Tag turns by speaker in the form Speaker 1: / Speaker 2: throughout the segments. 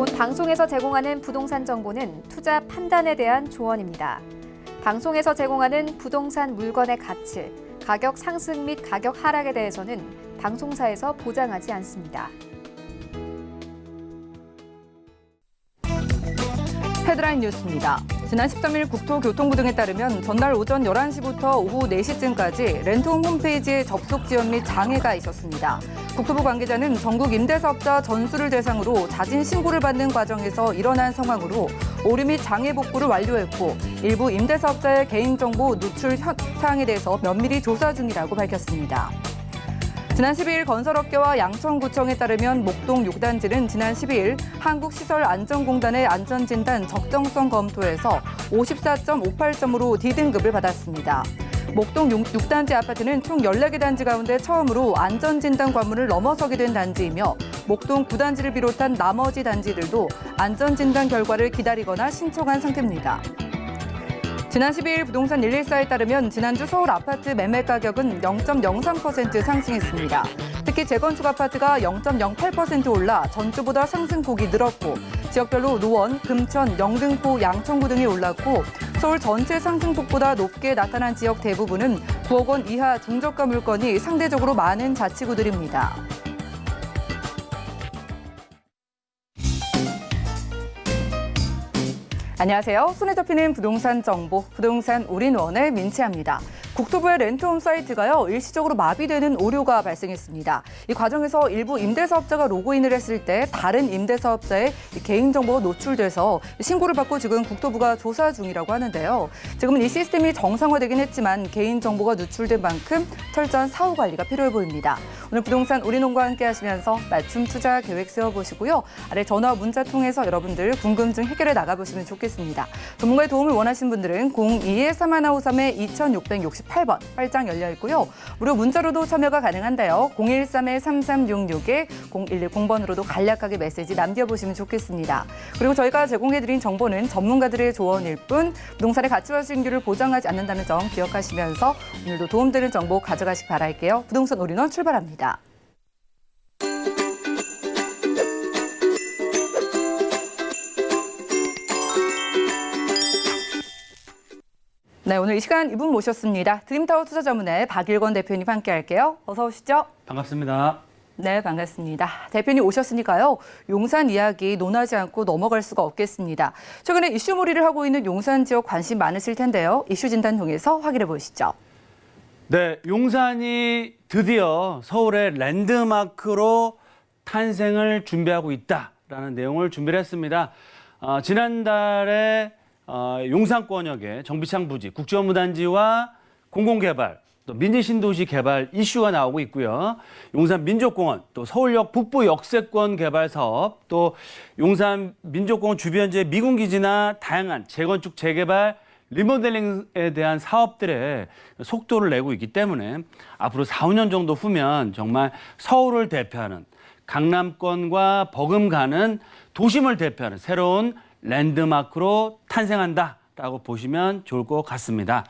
Speaker 1: 본 방송에서 제공하는 부동산 정보는 투자 판단에 대한 조언입니다. 방송에서 제공하는 부동산 물건의 가치, 가격 상승 및 가격 하락에 대해서는 방송사에서 보장하지 않습니다.
Speaker 2: 헤드라인 뉴스입니다. 지난 13일 국토교통부 등에 따르면 전날 오전 11시부터 오후 4시쯤까지 렌트홈 홈페이지에 접속 지연 및 장애가 있었습니다. 국토부 관계자는 전국 임대사업자 전수를 대상으로 자진 신고를 받는 과정에서 일어난 상황으로 오류 및 장애 복구를 완료했고 일부 임대사업자의 개인정보 누출 사항에 대해서 면밀히 조사 중이라고 밝혔습니다. 지난 12일 건설업계와 양천구청에 따르면 목동 6단지는 지난 12일 한국시설안전공단의 안전진단 적정성 검토에서 54.58점으로 D등급을 받았습니다. 목동 6단지 아파트는 총 14개 단지 가운데 처음으로 안전진단 관문을 넘어서게 된 단지이며 목동 9단지를 비롯한 나머지 단지들도 안전진단 결과를 기다리거나 신청한 상태입니다. 지난 12일 부동산 114에 따르면 지난주 서울 아파트 매매 가격은 0.03% 상승했습니다. 특히 재건축 아파트가 0.08% 올라 전주보다 상승폭이 늘었고 지역별로 노원, 금천, 영등포, 양천구 등이 올랐고 서울 전체 상승폭보다 높게 나타난 지역 대부분은 9억 원 이하 중저가 물건이 상대적으로 많은 자치구들입니다. 안녕하세요. 손에 잡히는 부동산 정보, 부동산 올인원의 민채합니다. 국토부의 렌트홈 사이트가요, 일시적으로 마비되는 오류가 발생했습니다. 이 과정에서 일부 임대사업자가 로그인을 했을 때 다른 임대사업자의 개인정보가 노출돼서 신고를 받고 지금 국토부가 조사 중이라고 하는데요. 지금은 이 시스템이 정상화되긴 했지만 개인정보가 누출된 만큼 철저한 사후 관리가 필요해 보입니다. 오늘 부동산 올인원과 함께 하시면서 맞춤 투자 계획 세워보시고요. 아래 전화 문자 통해서 여러분들 궁금증 해결해 나가보시면 좋겠습니다. 전문가의 도움을 원하시는 분들은 02-3153-2668번 활짝 열려 있고요. 무료 문자로도 참여가 가능한데요. 013-3366-0110번으로도 간략하게 메시지 남겨보시면 좋겠습니다. 그리고 저희가 제공해드린 정보는 전문가들의 조언일 뿐 부동산의 가치와 수익률을 보장하지 않는다는 점 기억하시면서 오늘도 도움되는 정보 가져가시기 바랄게요. 부동산 올인원 출발합니다. 네, 오늘 이 시간 이분 모셨습니다. 드림타워 투자자문의 박일권 대표님 함께 할게요. 어서 오시죠.
Speaker 3: 반갑습니다.
Speaker 2: 네, 반갑습니다. 대표님 오셨으니까요. 용산 이야기 논하지 않고 넘어갈 수가 없겠습니다. 최근에 이슈몰이를 하고 있는 용산 지역 관심 많으실 텐데요. 이슈 진단 통해서 확인해 보시죠.
Speaker 3: 네, 용산이 드디어 서울의 랜드마크로 탄생을 준비하고 있다라는 내용을 준비를 했습니다. 지난달에 용산권역의 정비창 부지, 국제업무단지와 공공개발, 또 민지신도시 개발 이슈가 나오고 있고요. 용산 민족공원, 또 서울역 북부 역세권 개발 사업, 또 용산 민족공원 주변지의 미군기지나 다양한 재건축, 재개발, 리모델링에 대한 사업들에 속도를 내고 있기 때문에 앞으로 4, 5년 정도 후면 정말 서울을 대표하는 강남권과 버금가는 도심을 대표하는 새로운 랜드마크로 탄생한다라고 보시면 좋을 것 같습니다.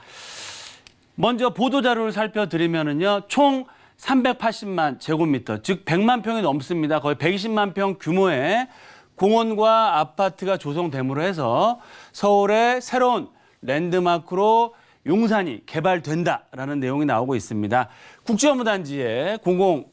Speaker 3: 먼저 보도자료를 살펴드리면요. 총 380만 제곱미터, 즉 100만 평이 넘습니다. 거의 120만 평 규모의 공원과 아파트가 조성됨으로 해서 서울의 새로운 랜드마크로 용산이 개발된다라는 내용이 나오고 있습니다. 국제업무단지의 공공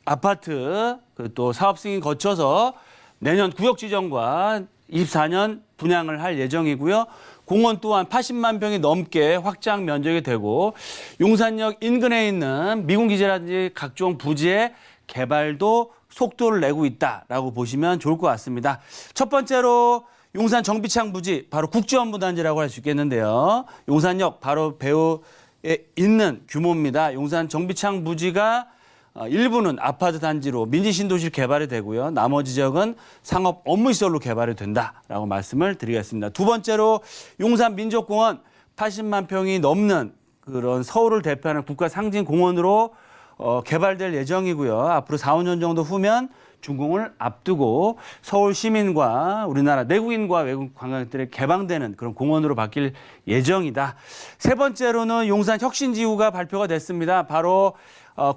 Speaker 3: 아파트 또 사업 승인 거쳐서 내년 구역 지정과 24년 분양을 할 예정이고요. 공원 또한 80만 평이 넘게 확장 면적이 되고 용산역 인근에 있는 미군기지라든지 각종 부지의 개발도 속도를 내고 있다라고 보시면 좋을 것 같습니다. 첫 번째로 용산 정비창 부지, 바로 국제업무단지라고 할 수 있겠는데요. 용산역 바로 배후에 있는 규모입니다. 용산 정비창 부지가 일부는 아파트 단지로 민지신도시 개발이 되고요. 나머지 지역은 상업 업무시설로 개발이 된다라고 말씀을 드리겠습니다. 두 번째로 용산 민족공원 80만 평이 넘는 그런 서울을 대표하는 국가 상징 공원으로 개발될 예정이고요. 앞으로 4, 5년 정도 후면 준공을 앞두고 서울 시민과 우리나라 내국인과 외국 관광객들이 개방되는 그런 공원으로 바뀔 예정이다. 세 번째로는 용산 혁신지구가 발표가 됐습니다. 바로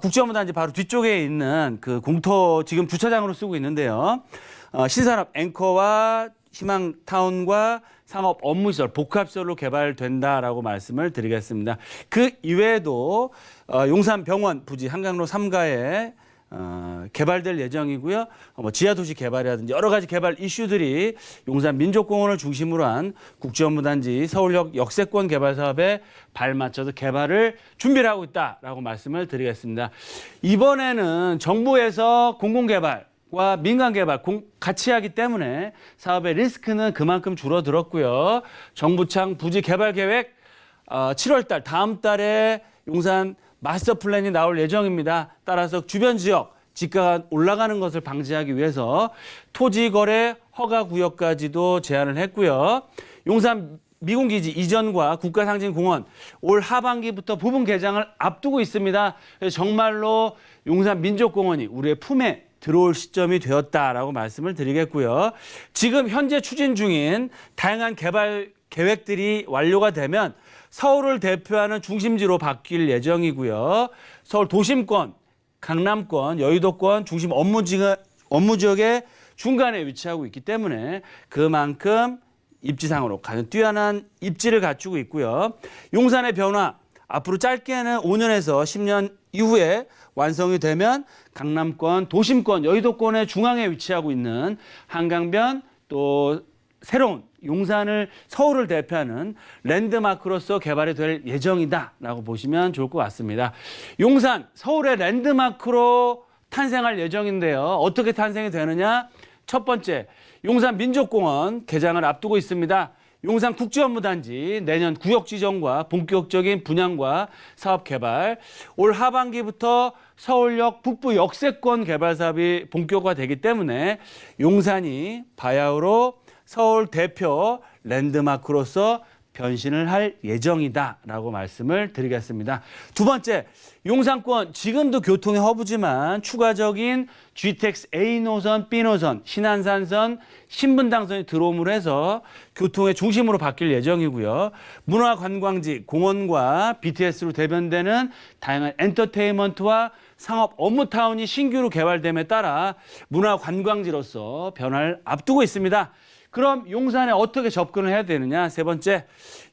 Speaker 3: 국제업무단지 바로 뒤쪽에 있는 그 공터 지금 주차장으로 쓰고 있는데요. 신산업 앵커와 희망타운과 상업 업무시설, 복합시설로 개발된다라고 말씀을 드리겠습니다. 그 이외에도 용산병원 부지 한강로 3가에 개발될 예정이고요. 지하도시 개발이라든지 여러 가지 개발 이슈들이 용산 민족공원을 중심으로 한 국제업무단지 서울역 역세권 개발 사업에 발맞춰서 개발을 준비를 하고 있다라고 말씀을 드리겠습니다. 이번에는 정부에서 공공개발과 민간개발 같이 하기 때문에 사업의 리스크는 그만큼 줄어들었고요. 정부창 부지 개발 계획 7월 달 다음 달에 용산 마스터 플랜이 나올 예정입니다. 따라서 주변 지역 지가가 올라가는 것을 방지하기 위해서 토지 거래 허가 구역까지도 제한을 했고요. 용산 미군기지 이전과 국가상징공원 올 하반기부터 부분 개장을 앞두고 있습니다. 그래서 정말로 용산 민족공원이 우리의 품에 들어올 시점이 되었다라고 말씀을 드리겠고요. 지금 현재 추진 중인 다양한 개발 계획들이 완료가 되면 서울을 대표하는 중심지로 바뀔 예정이고요. 서울 도심권, 강남권, 여의도권 중심 업무 지역의 중간에 위치하고 있기 때문에 그만큼 입지상으로 가장 뛰어난 입지를 갖추고 있고요. 용산의 변화, 앞으로 짧게는 5년에서 10년 이후에 완성이 되면 강남권, 도심권, 여의도권의 중앙에 위치하고 있는 한강변 또 새로운 용산을 서울을 대표하는 랜드마크로서 개발이 될 예정이다라고 보시면 좋을 것 같습니다. 용산 서울의 랜드마크로 탄생할 예정인데요. 어떻게 탄생이 되느냐? 첫 번째, 용산 민족공원 개장을 앞두고 있습니다. 용산 국제업무단지 내년 구역 지정과 본격적인 분양과 사업 개발, 올 하반기부터 서울역 북부 역세권 개발 사업이 본격화되기 때문에 용산이 바야흐로 서울 대표 랜드마크로서 변신을 할 예정이다라고 말씀을 드리겠습니다. 두 번째, 용산권 지금도 교통의 허브지만 추가적인 GTX A 노선, B 노선, 신안산선, 신분당선이 들어옴으로 해서 교통의 중심으로 바뀔 예정이고요. 문화관광지, 공원과 BTS로 대변되는 다양한 엔터테인먼트와 상업 업무타운이 신규로 개발됨에 따라 문화관광지로서 변화를 앞두고 있습니다. 그럼 용산에 어떻게 접근을 해야 되느냐? 세 번째,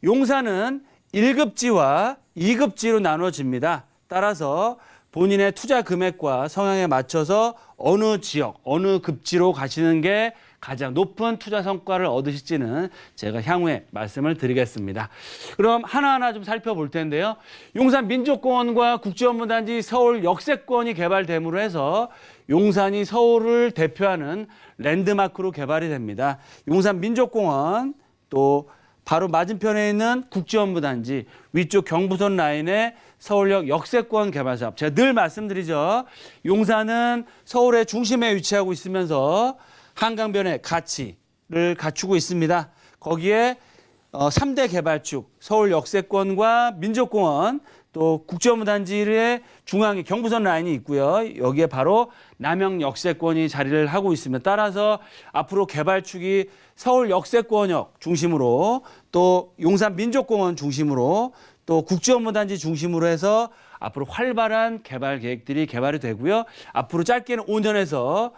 Speaker 3: 용산은 1급지와 2급지로 나눠집니다. 따라서 본인의 투자 금액과 성향에 맞춰서 어느 지역, 어느 급지로 가시는 게 가장 높은 투자 성과를 얻으실지는 제가 향후에 말씀을 드리겠습니다. 그럼 하나하나 좀 살펴볼 텐데요. 용산 민족공원과 국제업무단지 서울 역세권이 개발됨으로 해서 용산이 서울을 대표하는 랜드마크로 개발이 됩니다. 용산 민족공원 또 바로 맞은편에 있는 국제업무단지 위쪽 경부선 라인의 서울역 역세권 개발 사업. 제가 늘 말씀드리죠. 용산은 서울의 중심에 위치하고 있으면서 한강변의 가치를 갖추고 있습니다. 거기에 3대 개발축, 서울 역세권과 민족공원, 또 국제업무단지의 중앙에 경부선 라인이 있고요. 여기에 바로 남영 역세권이 자리를 하고 있습니다. 따라서 앞으로 개발축이 서울 역세권역 중심으로 또 용산 민족공원 중심으로 또 국제업무단지 중심으로 해서 앞으로 활발한 개발 계획들이 개발이 되고요. 앞으로 짧게는 5년에서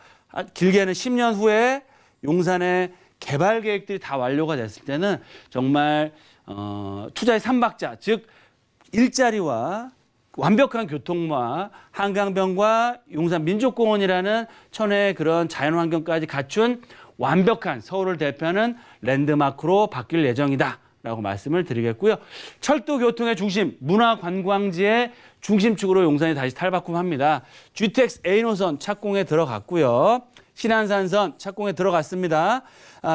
Speaker 3: 길게는 10년 후에 용산의 개발 계획들이 다 완료가 됐을 때는 정말 투자의 삼박자, 즉 일자리와 완벽한 교통과 한강변과 용산 민족공원이라는 천혜의 그런 자연환경까지 갖춘 완벽한 서울을 대표하는 랜드마크로 바뀔 예정이다라고 말씀을 드리겠고요. 철도 교통의 중심, 문화관광지의 중심축으로 용산이 다시 탈바꿈합니다. GTX A 노선 착공에 들어갔고요. 신안산선 착공에 들어갔습니다.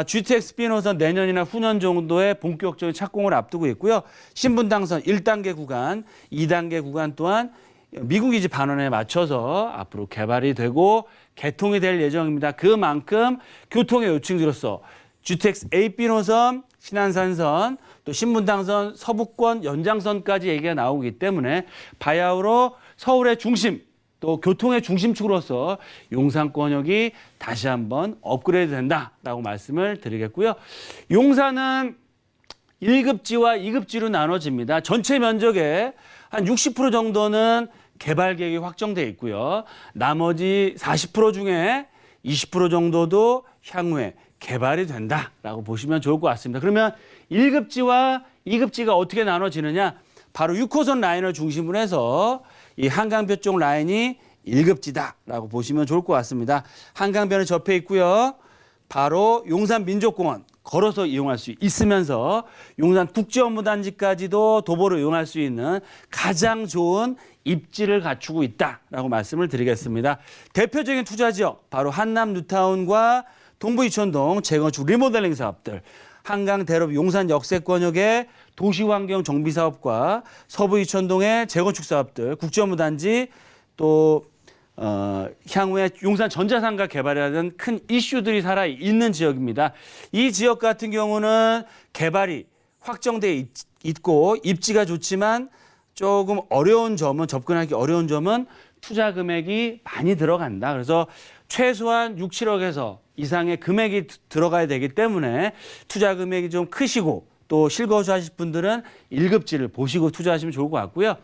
Speaker 3: GTX B 노선 내년이나 후년 정도에 본격적인 착공을 앞두고 있고요. 신분당선 1단계 구간, 2단계 구간 또한 미군기지 반원에 맞춰서 앞으로 개발이 되고 개통이 될 예정입니다. 그만큼 교통의 요충지로서 GTX A, B 노선, 신안산선, 또 신분당선, 서북권 연장선까지 얘기가 나오기 때문에 바야흐로 서울의 중심, 또 교통의 중심축으로서 용산권역이 다시 한번 업그레이드 된다라고 말씀을 드리겠고요. 용산은 1급지와 2급지로 나눠집니다. 전체 면적의 한 60% 정도는 개발 계획이 확정돼 있고요. 나머지 40% 중에 20% 정도도 향후에 개발이 된다라고 보시면 좋을 것 같습니다. 그러면 1급지와 2급지가 어떻게 나눠지느냐? 바로 6호선 라인을 중심으로 해서 이 한강변 쪽 라인이 1급지다라고 보시면 좋을 것 같습니다. 한강변에 접해 있고요. 바로 용산민족공원 걸어서 이용할 수 있으면서 용산 국제업무단지까지도 도보로 이용할 수 있는 가장 좋은 입지를 갖추고 있다라고 말씀을 드리겠습니다. 대표적인 투자 지역 바로 한남 뉴타운과 동부 이촌동 재건축 리모델링 사업들, 한강 대로 용산 역세권역의 도시환경 정비 사업과 서부 이촌동의 재건축 사업들, 국제업무단지 또 향후에 용산 전자상가 개발이라는 큰 이슈들이 살아 있는 지역입니다. 이 지역 같은 경우는 개발이 확정돼 있고 입지가 좋지만 조금 어려운 점은 접근하기 어려운 점은 투자 금액이 많이 들어간다. 그래서 최소한 6, 7억에서 이상의 금액이 들어가야 되기 때문에 투자 금액이 좀 크시고 또 실거주 하실 분들은 1급지를 보시고 투자하시면 좋을 것 같고요.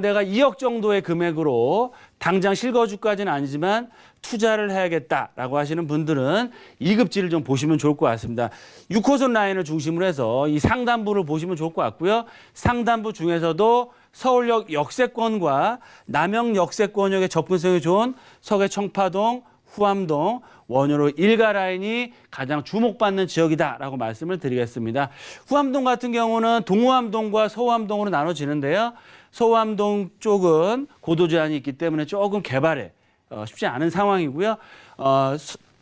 Speaker 3: 내가 2억 정도의 금액으로 당장 실거주까지는 아니지만 투자를 해야겠다라고 하시는 분들은 2급지를 좀 보시면 좋을 것 같습니다. 6호선 라인을 중심으로 해서 이 상단부를 보시면 좋을 것 같고요. 상단부 중에서도 서울역 역세권과 남영 역세권역의 접근성이 좋은 서계 청파동, 후암동, 원효로 일가 라인이 가장 주목받는 지역이다라고 말씀을 드리겠습니다. 후암동 같은 경우는 동호암동과 서호암동으로 나눠지는데요. 서호암동 쪽은 고도 제한이 있기 때문에 조금 개발에 쉽지 않은 상황이고요.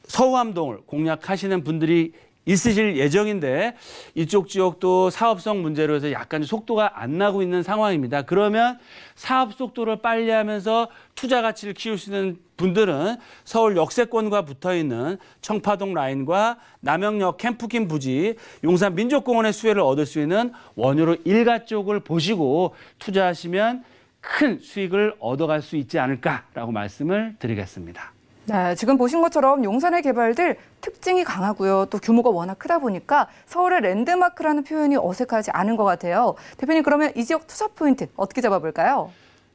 Speaker 3: 서호암동을 공략하시는 분들이 있으실 예정인데 이쪽 지역도 사업성 문제로 해서 약간 속도가 안 나고 있는 상황입니다. 그러면 사업 속도를 빨리 하면서 투자 가치를 키울 수 있는 분들은 서울 역세권과 붙어있는 청파동 라인과 남영역 캠프킨 부지, 용산 민족공원의 수혜를 얻을 수 있는 원효로 일가 쪽을 보시고 투자하시면 큰 수익을 얻어갈 수 있지 않을까라고 말씀을 드리겠습니다.
Speaker 2: 네, 지금 보신 것처럼 용산의 개발들 특징이 강하고요. 또 규모가 워낙 크다 보니까 서울의 랜드마크라는 표현이 어색하지 않은 것 같아요. 대표님, 그러면 이 지역 투자 포인트 어떻게 잡아볼까요?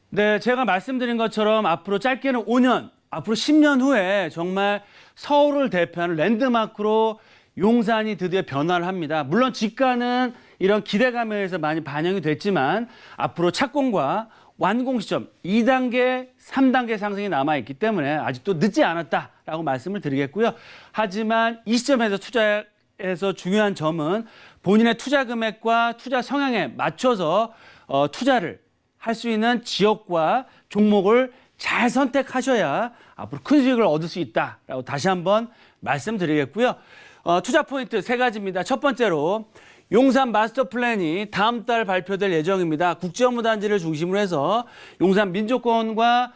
Speaker 3: 네, 제가 말씀드린 것처럼 앞으로 짧게는 5년, 앞으로 10년 후에 정말 서울을 대표하는 랜드마크로 용산이 드디어 변화를 합니다. 물론 지가는 이런 기대감에 의해서 많이 반영이 됐지만 앞으로 착공과 완공 시점 2단계, 3단계 상승이 남아있기 때문에 아직도 늦지 않았다라고 말씀을 드리겠고요. 하지만 이 시점에서 투자에서 중요한 점은 본인의 투자 금액과 투자 성향에 맞춰서 투자를 할 수 있는 지역과 종목을 잘 선택하셔야 앞으로 큰 수익을 얻을 수 있다라고 다시 한번 말씀드리겠고요. 투자 포인트 3가지입니다. 첫 번째로 용산 마스터 플랜이 다음 달 발표될 예정입니다. 국제업무단지를 중심으로 해서 용산 민족공원과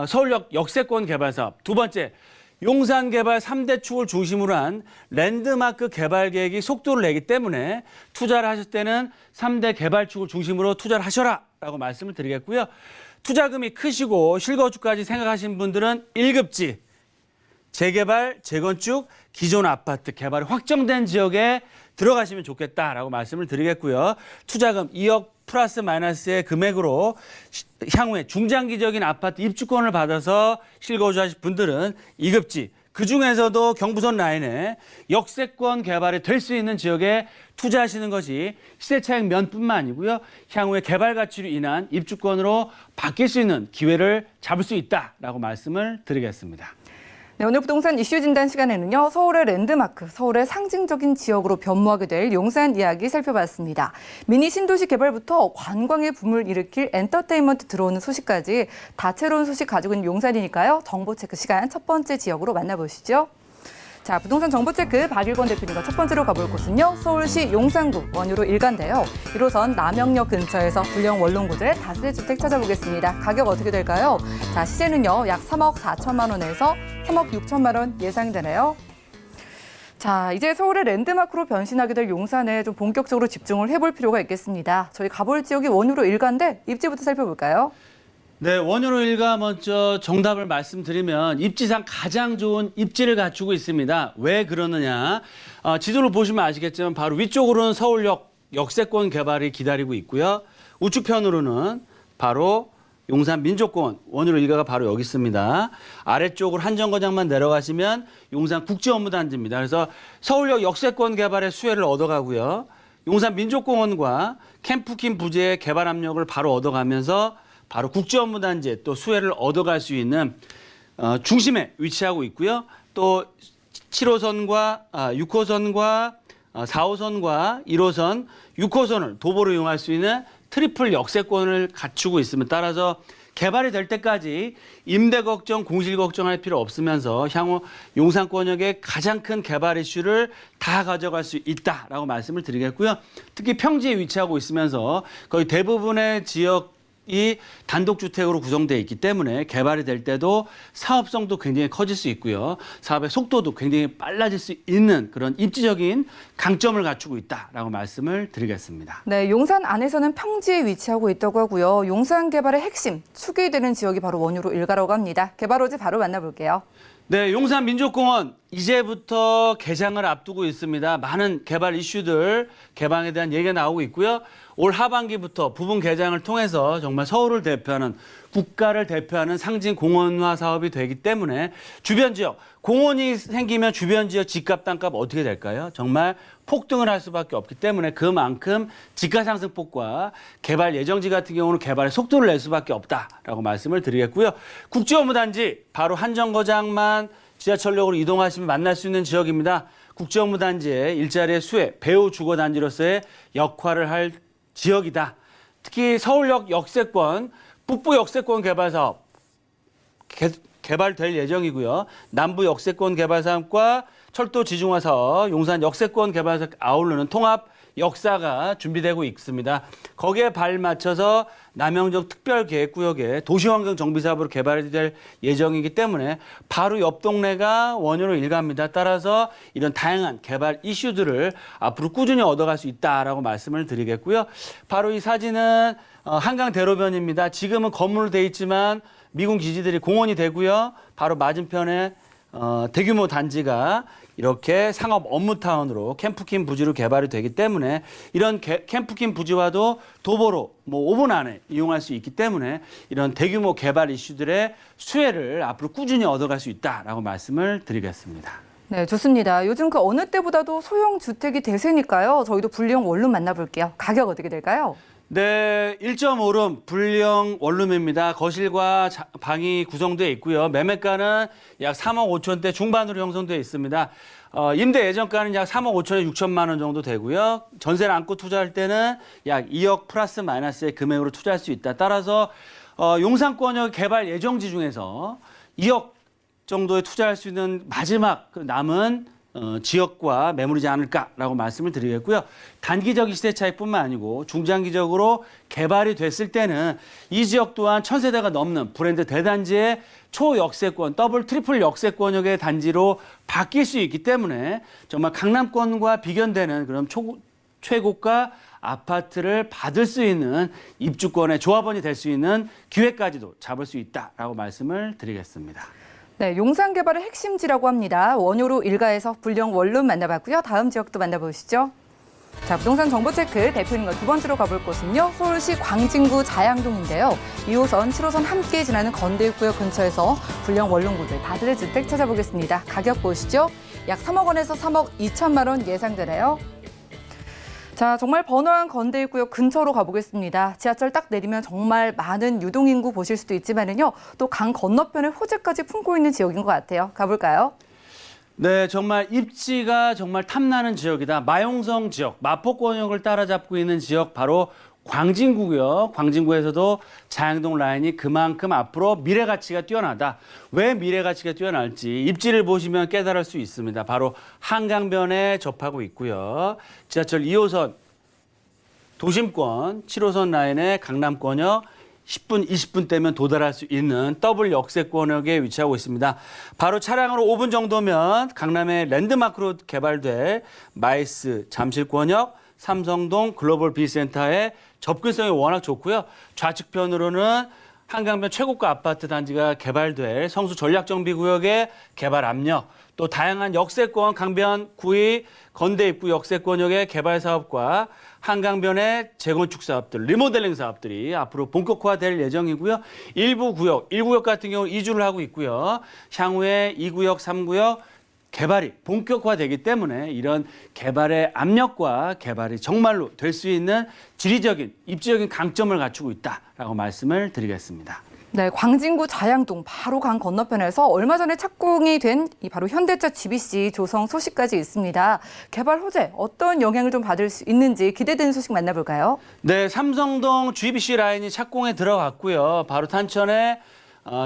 Speaker 3: 서울역 역세권 개발 사업. 두 번째, 용산 개발 3대 축을 중심으로 한 랜드마크 개발 계획이 속도를 내기 때문에 투자를 하실 때는 3대 개발 축을 중심으로 투자를 하셔라라고 말씀을 드리겠고요. 투자금이 크시고 실거주까지 생각하시는 분들은 1급지, 재개발, 재건축, 기존 아파트 개발이 확정된 지역에 들어가시면 좋겠다라고 말씀을 드리겠고요. 투자금 2억 플러스 마이너스의 금액으로 향후에 중장기적인 아파트 입주권을 받아서 실거주하실 분들은 2급지, 그중에서도 경부선 라인에 역세권 개발이 될 수 있는 지역에 투자하시는 것이 시세 차익 면뿐만 아니고요. 향후에 개발 가치로 인한 입주권으로 바뀔 수 있는 기회를 잡을 수 있다라고 말씀을 드리겠습니다.
Speaker 2: 네, 오늘 부동산 이슈 진단 시간에는요. 서울의 랜드마크, 서울의 상징적인 지역으로 변모하게 될 용산 이야기 살펴봤습니다. 미니 신도시 개발부터 관광의 붐을 일으킬 엔터테인먼트 들어오는 소식까지 다채로운 소식 가지고 있는 용산이니까요. 정보체크 시간 첫 번째 지역으로 만나보시죠. 자, 부동산 정보체크 박일권 대표님과 첫 번째로 가볼 곳은요. 서울시 용산구 원효로 일가인데요. 1호선 남영역 근처에서 불량 원룸구조의 다세대 주택 찾아보겠습니다. 가격 어떻게 될까요? 자, 시세는요. 약 3억 4천만 원에서 3억 6천만 원 예상이 되네요. 자, 이제 서울의 랜드마크로 변신하게 될 용산에 좀 본격적으로 집중을 해볼 필요가 있겠습니다. 저희 가볼 지역이 원효로 일가인데 입지부터 살펴볼까요?
Speaker 3: 네, 원효로 일가 먼저 정답을 말씀드리면 입지상 가장 좋은 입지를 갖추고 있습니다. 왜 그러느냐? 지도를 보시면 아시겠지만 바로 위쪽으로는 서울역 역세권 개발이 기다리고 있고요. 우측편으로는 바로 용산 민족공원 원효로 일가가 바로 여기 있습니다. 아래쪽으로 한 정거장만 내려가시면 용산 국제업무단지입니다. 그래서 서울역 역세권 개발의 수혜를 얻어가고요. 용산 민족공원과 캠프킴 부지의 개발 압력을 바로 얻어가면서 바로 국제업무단지에 또 수혜를 얻어갈 수 있는 중심에 위치하고 있고요. 또 7호선과 6호선과 4호선과 1호선, 6호선을 도보로 이용할 수 있는 트리플 역세권을 갖추고 있으면 따라서 개발이 될 때까지 임대 걱정, 공실 걱정할 필요 없으면서 향후 용산권역의 가장 큰 개발 이슈를 다 가져갈 수 있다라고 말씀을 드리겠고요. 특히 평지에 위치하고 있으면서 거의 대부분의 지역이 단독주택으로 구성되어 있기 때문에 개발이 될 때도 사업성도 굉장히 커질 수 있고요. 사업의 속도도 굉장히 빨라질 수 있는 그런 입지적인 강점을 갖추고 있다라고 말씀을 드리겠습니다.
Speaker 2: 네, 용산 안에서는 평지에 위치하고 있다고 하고요. 용산 개발의 핵심, 축이 되는 지역이 바로 원효로 일가라고 합니다. 개발 호재 바로 만나볼게요.
Speaker 3: 네, 용산 민족공원 이제부터 개장을 앞두고 있습니다. 많은 개발 이슈들, 개방에 대한 얘기가 나오고 있고요. 올 하반기부터 부분 개장을 통해서 정말 서울을 대표하는, 국가를 대표하는 상징 공원화 사업이 되기 때문에 주변 지역, 공원이 생기면 주변 지역 집값, 땅값 어떻게 될까요? 정말 폭등을 할 수밖에 없기 때문에 그만큼 집가 상승폭과 개발 예정지 같은 경우는 개발의 속도를 낼 수밖에 없다라고 말씀을 드리겠고요. 국제업무단지 바로 한 정거장만 지하철역으로 이동하시면 만날 수 있는 지역입니다. 국제업무단지의 일자리의 수혜, 배후 주거단지로서의 역할을 할 지역이다. 특히 서울역 역세권, 북부 역세권 개발 사업 개발될 예정이고요. 남부 역세권 개발 사업과 철도 지중화 사업, 용산 역세권 개발 사업 아우르는 통합 역사가 준비되고 있습니다. 거기에 발맞춰서 남영적 특별계획구역의 도시환경 정비 사업으로 개발이 될 예정이기 때문에 바로 옆 동네가 원효로 일가입니다. 따라서 이런 다양한 개발 이슈들을 앞으로 꾸준히 얻어갈 수 있다라고 말씀을 드리겠고요. 바로 이 사진은 한강 대로변입니다. 지금은 건물로 돼 있지만 미군 기지들이 공원이 되고요. 바로 맞은편에 대규모 단지가 이렇게 상업 업무타운으로 캠프킴 부지로 개발이 되기 때문에 이런 캠프킴 부지와도 도보로 5분 안에 이용할 수 있기 때문에 이런 대규모 개발 이슈들의 수혜를 앞으로 꾸준히 얻어갈 수 있다라고 말씀을 드리겠습니다.
Speaker 2: 네, 좋습니다. 요즘 그 어느 때보다도 소형 주택이 대세니까요. 저희도 분리형 원룸 만나볼게요. 가격 어떻게 될까요?
Speaker 3: 네, 1.5룸 불량 원룸입니다. 거실과 방이 구성되어 있고요. 매매가는 약 3억 5천대 중반으로 형성되어 있습니다. 임대 예정가는 약 3억 5천에 6천만 원 정도 되고요. 전세를 안고 투자할 때는 약 2억 플러스 마이너스의 금액으로 투자할 수 있다. 따라서 용산권역 개발 예정지 중에서 2억 정도에 투자할 수 있는 마지막 남은 지역과 매물이지 않을까라고 말씀을 드리겠고요. 단기적인 시대 차이뿐만 아니고 중장기적으로 개발이 됐을 때는 이 지역 또한 1000세대가 넘는 브랜드 대단지의 초역세권, 더블 트리플 역세권역의 단지로 바뀔 수 있기 때문에 정말 강남권과 비견되는 그런 최고가 아파트를 받을 수 있는 입주권의 조합원이 될 수 있는 기회까지도 잡을 수 있다라고 말씀을 드리겠습니다.
Speaker 2: 네, 용산 개발의 핵심지라고 합니다. 원효로 일가에서 불량 원룸 만나봤고요. 다음 지역도 만나보시죠. 자, 부동산 정보체크 대표님과 두 번째로 가볼 곳은요. 서울시 광진구 자양동인데요. 2호선, 7호선 함께 지나는 건대입구역 근처에서 불량 원룸구들 다들의 주택 찾아보겠습니다. 가격 보시죠. 약 3억 원에서 3억 2천만 원 예상되네요. 자, 정말 번화한 건대입구역 근처로 가보겠습니다. 지하철 딱 내리면 정말 많은 유동인구 보실 수도 있지만은요. 또 강 건너편에 호재까지 품고 있는 지역인 것 같아요. 가볼까요?
Speaker 3: 네, 정말 입지가 정말 탐나는 지역이다. 마용성 지역, 마포권역을 따라잡고 있는 지역 바로 광진구고요. 광진구에서도 자양동 라인이 그만큼 앞으로 미래 가치가 뛰어나다. 왜 미래 가치가 뛰어날지 입지를 보시면 깨달을 수 있습니다. 바로 한강변에 접하고 있고요. 지하철 2호선 도심권 7호선 라인의 강남권역 10분, 20분 때면 도달할 수 있는 더블 역세권역에 위치하고 있습니다. 바로 차량으로 5분 정도면 강남의 랜드마크로 개발될 마이스 잠실권역, 삼성동 글로벌 B센터의 접근성이 워낙 좋고요. 좌측편으로는 한강변 최고가 아파트 단지가 개발될 성수 전략정비구역의 개발 압력, 또 다양한 역세권 강변 구의 건대 입구 역세권역의 개발 사업과 한강변의 재건축 사업들, 리모델링 사업들이 앞으로 본격화될 예정이고요. 일부 구역, 1구역 같은 경우 이주를 하고 있고요. 향후에 2구역, 3구역 개발이 본격화되기 때문에 이런 개발의 압력과 개발이 정말로 될 수 있는 지리적인, 입지적인 강점을 갖추고 있다라고 말씀을 드리겠습니다.
Speaker 2: 네, 광진구 자양동 바로 강 건너편에서 얼마 전에 착공이 된 이 바로 현대차 GBC 조성 소식까지 있습니다. 개발 호재 어떤 영향을 좀 받을 수 있는지 기대되는 소식 만나볼까요?
Speaker 3: 네, 삼성동 GBC 라인이 착공에 들어갔고요. 바로 탄천에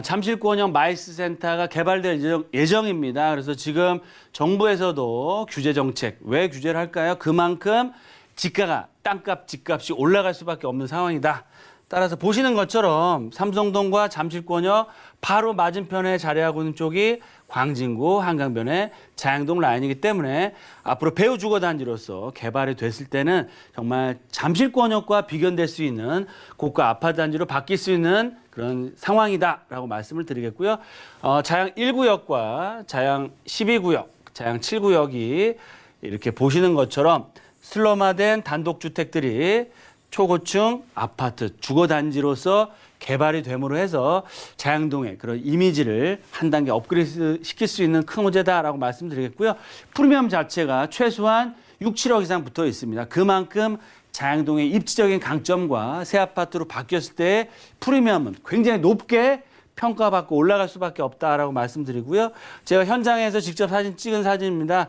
Speaker 3: 잠실권역 마이스 센터가 개발될 예정입니다. 그래서 지금 정부에서도 규제 정책, 왜 규제를 할까요? 그만큼 집가가, 땅값, 집값이 올라갈 수밖에 없는 상황이다. 따라서 보시는 것처럼 삼성동과 잠실권역 바로 맞은편에 자리하고 있는 쪽이 광진구 한강변의 자양동 라인이기 때문에 앞으로 배후 주거단지로서 개발이 됐을 때는 정말 잠실권역과 비견될 수 있는 고가 아파트 단지로 바뀔 수 있는 그런 상황이다라고 말씀을 드리겠고요. 자양 1구역과 자양 12구역, 자양 7구역이 이렇게 보시는 것처럼 슬럼화된 단독주택들이 초고층 아파트 주거단지로서 개발이 됨으로 해서 자양동의 그런 이미지를 한 단계 업그레이드 시킬 수 있는 큰 호재다라고 말씀드리겠고요. 프리미엄 자체가 최소한 6, 7억 이상 붙어 있습니다. 그만큼 자양동의 입지적인 강점과 새 아파트로 바뀌었을 때 프리미엄은 굉장히 높게 평가받고 올라갈 수밖에 없다라고 말씀드리고요. 제가 현장에서 직접 찍은 사진입니다.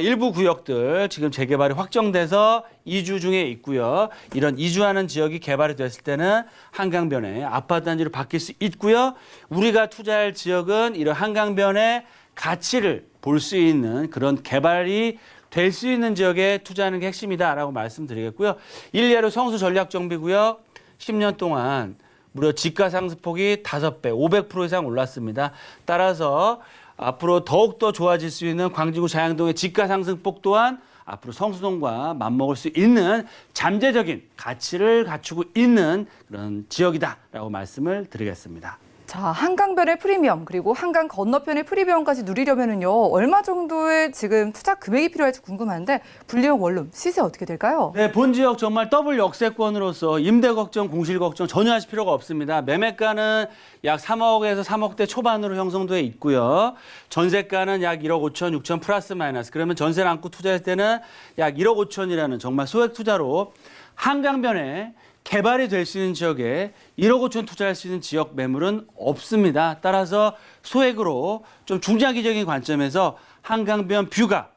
Speaker 3: 일부 구역들 지금 재개발이 확정돼서 이주 중에 있고요. 이런 이주하는 지역이 개발이 됐을 때는 한강변에 아파트 단지로 바뀔 수 있고요. 우리가 투자할 지역은 이런 한강변의 가치를 볼 수 있는 그런 개발이 될 수 있는 지역에 투자하는 게 핵심이다라고 말씀드리겠고요. 일례로 성수 전략정비구역 10년 동안 무려 집가 상승폭이 5배, 500% 이상 올랐습니다. 따라서 앞으로 더욱더 좋아질 수 있는 광진구 자양동의 집가 상승폭 또한 앞으로 성수동과 맞먹을 수 있는 잠재적인 가치를 갖추고 있는 그런 지역이다라고 말씀을 드리겠습니다.
Speaker 2: 자, 한강변의 프리미엄 그리고 한강 건너편의 프리미엄까지 누리려면은요 얼마 정도의 지금 투자 금액이 필요할지 궁금한데 분리형 원룸 시세 어떻게 될까요?
Speaker 3: 네, 본 지역 정말 더블 역세권으로서 임대 걱정, 공실 걱정 전혀 하실 필요가 없습니다. 매매가는 약 3억에서 3억대 초반으로 형성돼 있고요. 전세가는 약 1억 5천, 6천 플러스 마이너스. 그러면 전세를 안고 투자할 때는 약 1억 5천이라는 정말 소액 투자로 한강변에 개발이 될 수 있는 지역에 1억 5천 투자할 수 있는 지역 매물은 없습니다. 따라서 소액으로 좀 중장기적인 관점에서 한강변 뷰가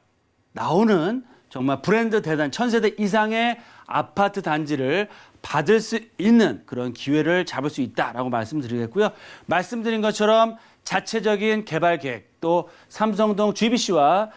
Speaker 3: 나오는 정말 브랜드 대단 1000세대 이상의 아파트 단지를 받을 수 있는 그런 기회를 잡을 수 있다라고 말씀드리겠고요. 말씀드린 것처럼 자체적인 개발 계획 또 삼성동 GBC와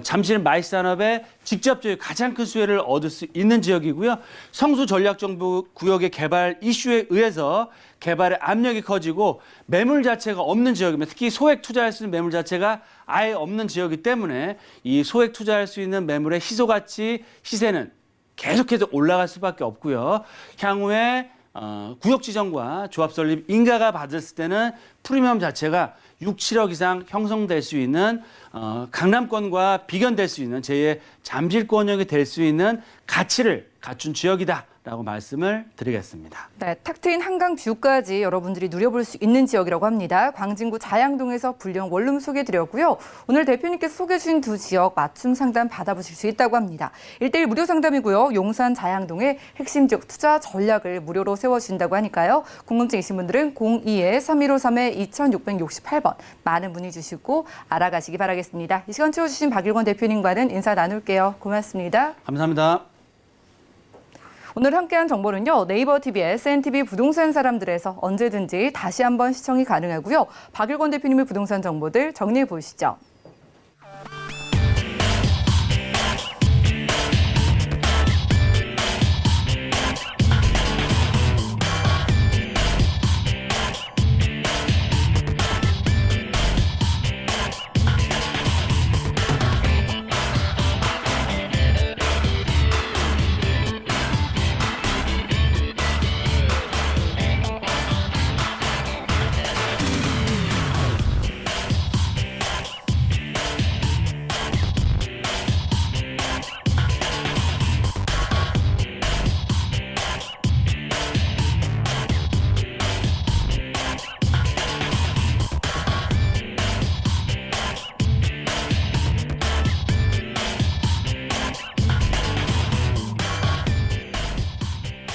Speaker 3: 잠실 마이스산업의 직접적인 가장 큰 수혜를 얻을 수 있는 지역이고요. 성수 전략정비구역의 개발 이슈에 의해서 개발의 압력이 커지고 매물 자체가 없는 지역이면 특히 소액 투자할 수 있는 매물 자체가 아예 없는 지역이기 때문에 이 소액 투자할 수 있는 매물의 희소가치 시세는 계속해서 올라갈 수밖에 없고요. 향후에 구역 지정과 조합 설립 인가가 받았을 때는 프리미엄 자체가 6, 7억 이상 형성될 수 있는 강남권과 비견될 수 있는 제2의 잠실권역이 될 수 있는 가치를 갖춘 지역이다라고 말씀을 드리겠습니다.
Speaker 2: 네, 탁 트인 한강 뷰까지 여러분들이 누려볼 수 있는 지역이라고 합니다. 광진구 자양동에서 분리형 원룸 소개해드렸고요. 오늘 대표님께서 소개해 주신 두 지역 맞춤 상담 받아보실 수 있다고 합니다. 1:1 무료 상담이고요. 용산 자양동의 핵심 지역 투자 전략을 무료로 세워주신다고 하니까요. 궁금증 있으신 분들은 02-3153-2668번 많은 문의 주시고 알아가시기 바라겠습니다. 이 시간 채워주신 박일권 대표님과는 인사 나눌게요. 고맙습니다.
Speaker 3: 감사합니다.
Speaker 2: 오늘 함께한 정보는요. 네이버 TV, SNTV 부동산 사람들에서 언제든지 다시 한번 시청이 가능하고요. 박일권 대표님의 부동산 정보들 정리해 보시죠.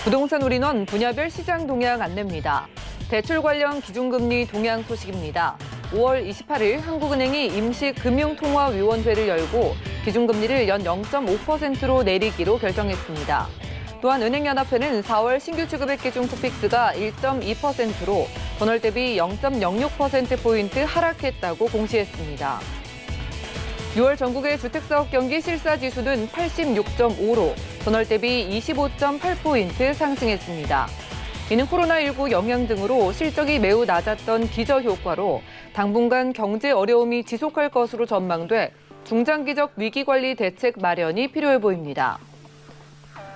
Speaker 2: 부동산 올인원 분야별 시장 동향 안내입니다. 대출 관련 기준금리 동향 소식입니다. 5월 28일 한국은행이 임시금융통화위원회를 열고 기준금리를 연 0.5%로 내리기로 결정했습니다. 또한 은행연합회는 4월 신규 취급액 기준 토픽스가 1.2%로 전월 대비 0.06%포인트 하락했다고 공시했습니다. 6월 전국의 주택사업 경기 실사지수는 86.5로 전월 대비 25.8포인트 상승했습니다. 이는 코로나19 영향 등으로 실적이 매우 낮았던 기저효과로 당분간 경제 어려움이 지속할 것으로 전망돼 중장기적 위기관리 대책 마련이 필요해 보입니다.